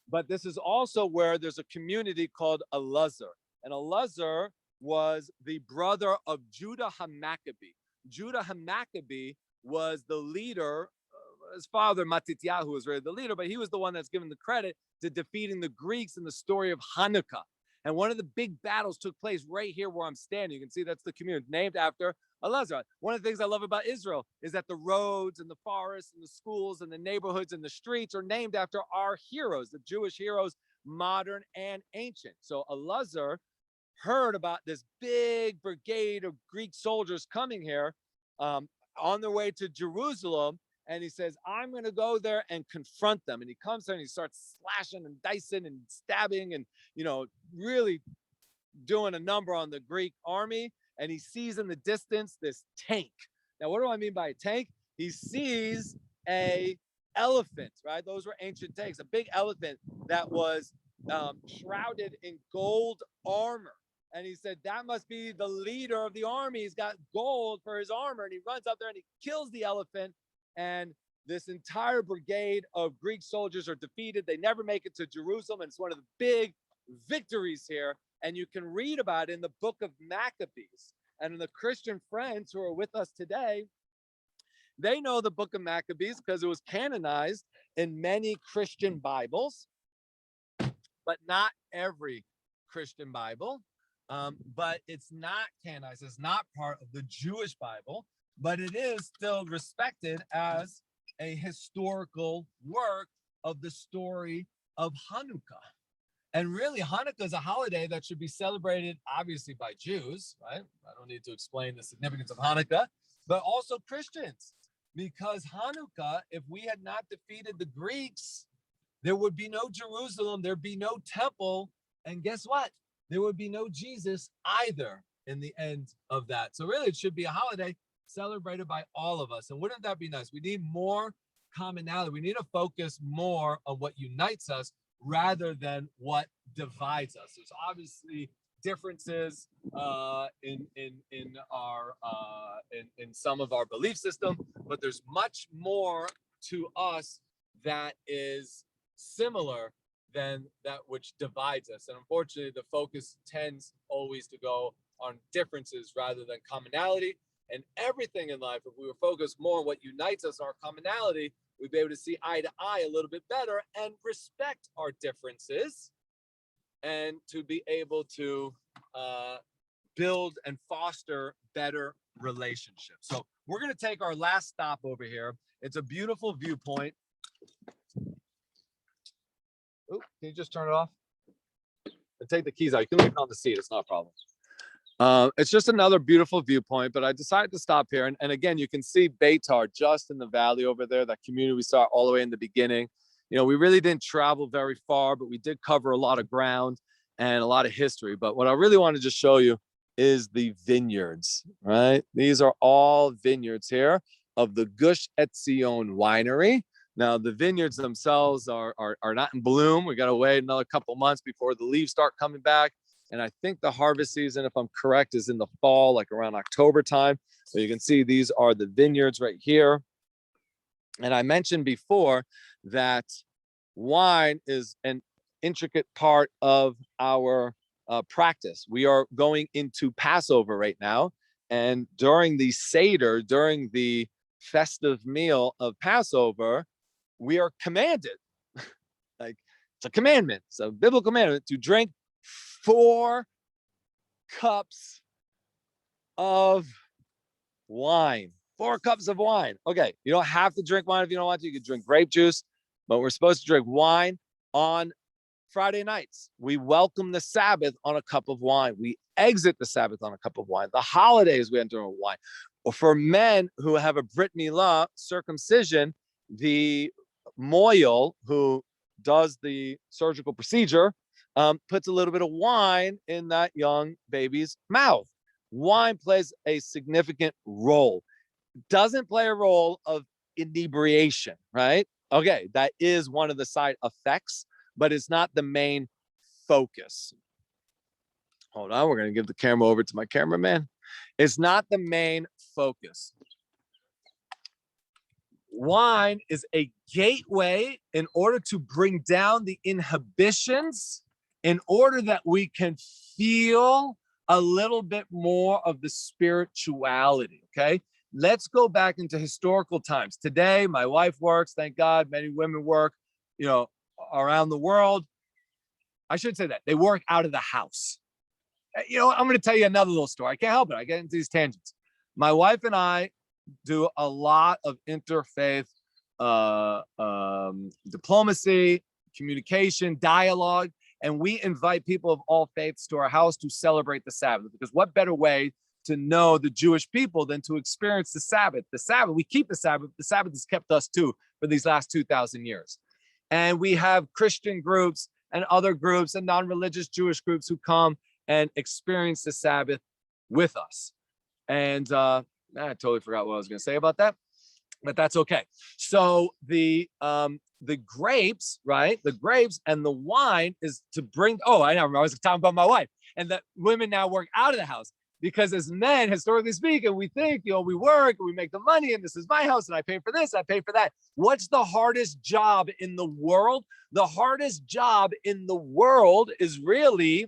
But this is also where there's a community called Elazar. And Elazar was the brother of Judah HaMaccabee. Judah HaMaccabee was the leader. His father, Matityahu, was really the leader, but he was the one that's given the credit to defeating the Greeks in the story of Hanukkah. And one of the big battles took place right here where I'm standing. You can see that's the community named after Elazar. One of the things I love about Israel is that the roads and the forests and the schools and the neighborhoods and the streets are named after our heroes, the Jewish heroes, modern and ancient. So Elazar heard about this big brigade of Greek soldiers coming here on their way to Jerusalem. And he says, I'm going to go there and confront them. And he comes there and he starts slashing and dicing and stabbing and, really doing a number on the Greek army. And he sees in the distance this tank. Now, what do I mean by a tank? He sees a elephant, right? Those were ancient tanks, a big elephant that was shrouded in gold armor. And he said, that must be the leader of the army. He's got gold for his armor. And he runs up there and he kills the elephant. And this entire brigade of Greek soldiers are defeated. They never make it to Jerusalem. And it's one of the big victories here. And you can read about it in the book of Maccabees. And the Christian friends who are with us today, they know the book of Maccabees because it was canonized in many Christian Bibles, but not every Christian Bible. But it's not canonized. It's not part of the Jewish Bible, but it is still respected as a historical work of the story of Hanukkah. And really, Hanukkah is a holiday that should be celebrated, obviously, by Jews, right? I don't need to explain the significance of Hanukkah, but also Christians. Because Hanukkah, if we had not defeated the Greeks, there would be no Jerusalem, there'd be no temple, and guess what? There would be no Jesus either in the end of that. So really, it should be a holiday celebrated by all of us. And wouldn't that be nice? We need more commonality. We need to focus more on what unites us rather than what divides us. There's obviously differences in some of our belief system, but there's much more to us that is similar than that which divides us. And unfortunately, the focus tends always to go on differences rather than commonality. And everything in life, if we were focused more on what unites us, our commonality, we'd be able to see eye to eye a little bit better and respect our differences and to be able to build and foster better relationships. So we're going to take our last stop over here. It's a beautiful viewpoint. Oh, can you just turn it off? And take the keys out. You can leave it on the seat. It's not a problem. It's just another beautiful viewpoint, but I decided to stop here. And again, you can see Beitar just in the valley over there, that community we saw all the way in the beginning. We really didn't travel very far, but we did cover a lot of ground and a lot of history. But what I really want to just show you is the vineyards, right? These are all vineyards here of the Gush Etzion winery. Now, the vineyards themselves are not in bloom. We got to wait another couple months before the leaves start coming back. And I think the harvest season, if I'm correct, is in the fall, like around October time. So you can see these are the vineyards right here. And I mentioned before that wine is an intricate part of our practice. We are going into Passover right now. And during the Seder, during the festive meal of Passover, we are commanded, like it's a commandment, it's a biblical commandment, to drink 4 cups of wine. 4 cups of wine. Okay, you don't have to drink wine if you don't want to. You can drink grape juice, but we're supposed to drink wine on Friday nights. We welcome the Sabbath on a cup of wine. We exit the Sabbath on a cup of wine. The holidays we enter on wine. Or for men who have a Brit Milah, circumcision, the moil who does the surgical procedure puts a little bit of wine in that young baby's mouth. Wine plays a significant role. Doesn't play a role of inebriation, right? Okay, that is one of the side effects, but it's not the main focus. Hold on, we're going to give the camera over to my cameraman. It's not the main focus. Wine is a gateway in order to bring down the inhibitions, in order that we can feel a little bit more of the spirituality, okay? Let's go back into historical times. Today, my wife works, thank God, many women work, around the world. I should say that they work out of the house. I'm going to tell you another little story. I can't help it. I get into these tangents. My wife and I do a lot of interfaith diplomacy, communication, dialogue, and we invite people of all faiths to our house to celebrate the Sabbath, because what better way to know the Jewish people than to experience the Sabbath? The Sabbath, we keep the Sabbath. The Sabbath has kept us too for these last 2,000 years. And we have Christian groups and other groups and non-religious Jewish groups who come and experience the Sabbath with us. And I totally forgot what I was going to say about that, but that's okay. So the grapes, right? The grapes and the wine is to bring. Oh, I know. I was talking about my wife, and that women now work out of the house, because as men, historically speaking, we think, we work, we make the money, and this is my house, and I pay for this, I pay for that. What's the hardest job in the world? The hardest job in the world is really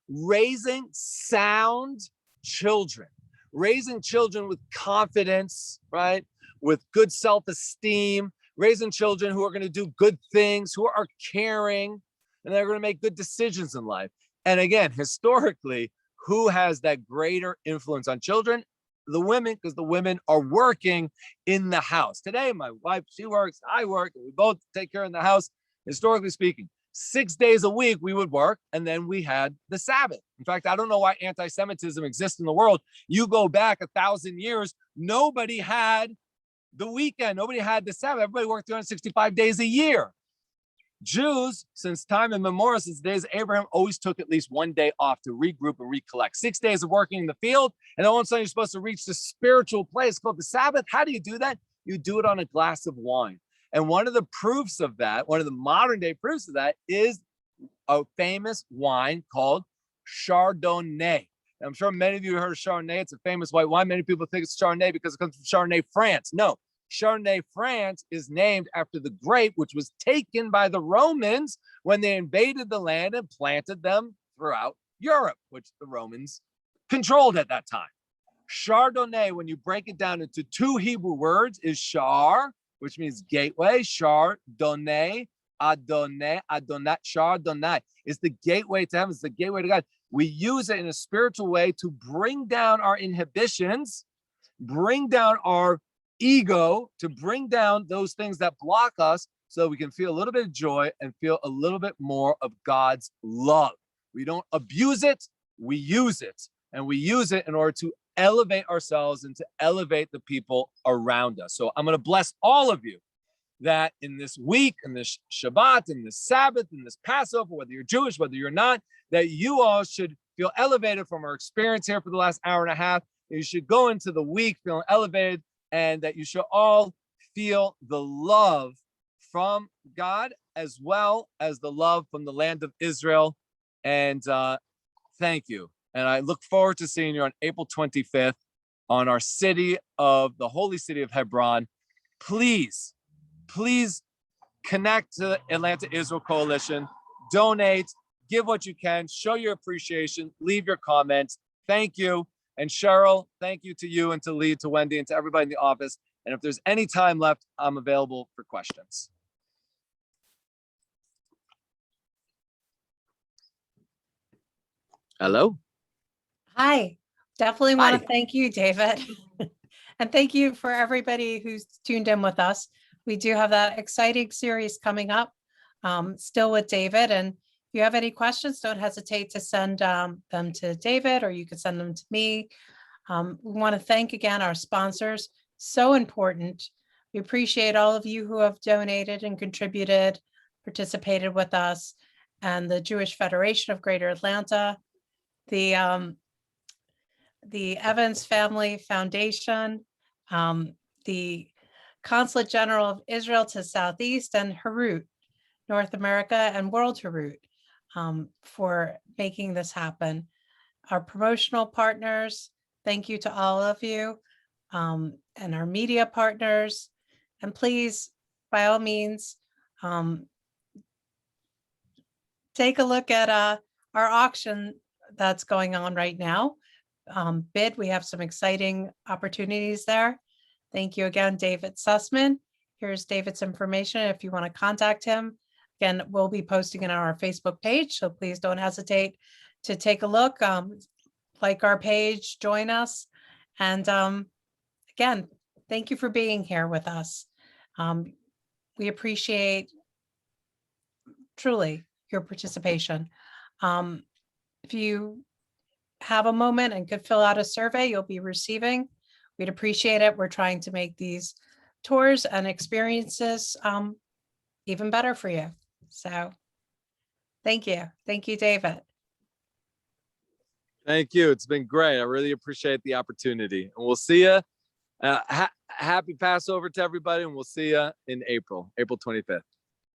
raising sound children, raising children with confidence, right? With good self-esteem, raising children who are going to do good things, who are caring, and they're going to make good decisions in life. And again, historically, who has that greater influence on children? The women, because the women are working in the house. Today, my wife, she works, I work, and we both take care of the house. Historically speaking, 6 days a week we would work, and then we had the Sabbath. In fact, I don't know why anti-Semitism exists in the world. You go back 1,000 years, nobody had the weekend, nobody had the Sabbath. Everybody worked 365 days a year. Jews, since time immemorial, since the days of Abraham, always took at least 1 day off to regroup and recollect. 6 days of working in the field, and then all of a sudden you're supposed to reach the spiritual place called the Sabbath. How do you do that? You do it on a glass of wine. And one of the proofs of that, one of the modern day proofs of that, is a famous wine called Chardonnay. And I'm sure many of you heard of Chardonnay. It's a famous white wine. Many people think it's Chardonnay because it comes from Chardonnay, France. No. Chardonnay, France is named after the grape, which was taken by the Romans when they invaded the land and planted them throughout Europe, which the Romans controlled at that time. Chardonnay, when you break it down into 2 Hebrew words, is char, which means gateway. Chardonnay, Adonai, Adonai, Chardonnay is the gateway to heaven. It's the gateway to God. We use it in a spiritual way to bring down our inhibitions, bring down our ego, to bring down those things that block us, so we can feel a little bit of joy and feel a little bit more of God's love. We don't abuse it, we use it. And we use it in order to elevate ourselves and to elevate the people around us. So I'm going to bless all of you that in this week, in this Shabbat, in this Sabbath, in this Passover, whether you're Jewish, whether you're not, that you all should feel elevated from our experience here for the last hour and a half. You should go into the week feeling elevated, and that you should all feel the love from God, as well as the love from the land of Israel. And thank you. And I look forward to seeing you on April 25th on our city of the Holy City of Hebron. Please connect to the Atlanta Israel Coalition, donate, give what you can, show your appreciation, leave your comments. Thank you. And Cheryl, thank you to you and to Lee, to Wendy, and to everybody in the office. And if there's any time left, I'm available for questions. Hello? Hi, definitely want Hi. to thank you, David. And thank you for everybody who's tuned in with us. We do have that exciting series coming up, still with David. And if you have any questions, don't hesitate to send them to David, or you can send them to me. We want to thank again our sponsors, so important. We appreciate all of you who have donated and contributed, participated with us, and the Jewish Federation of Greater Atlanta, the Evans Family Foundation, the Consulate General of Israel to Southeast, and Herut, North America, and World Herut, for making this happen. Our promotional partners, thank you to all of you, and our media partners. And please, by all means, take a look at our auction that's going on right now. Bid, we have some exciting opportunities there. Thank you again, David Sussman. Here's David's information if you want to contact him. Again, we'll be posting it on our Facebook page, so please don't hesitate to take a look, like our page, join us. And again, thank you for being here with us. We appreciate truly your participation. If you have a moment and could fill out a survey you'll be receiving, we'd appreciate it. We're trying to make these tours and experiences even better for you. So thank you. Thank you, David. Thank you. It's been great. I really appreciate the opportunity. And we'll see you. Happy Passover to everybody, and we'll see you in April 25th.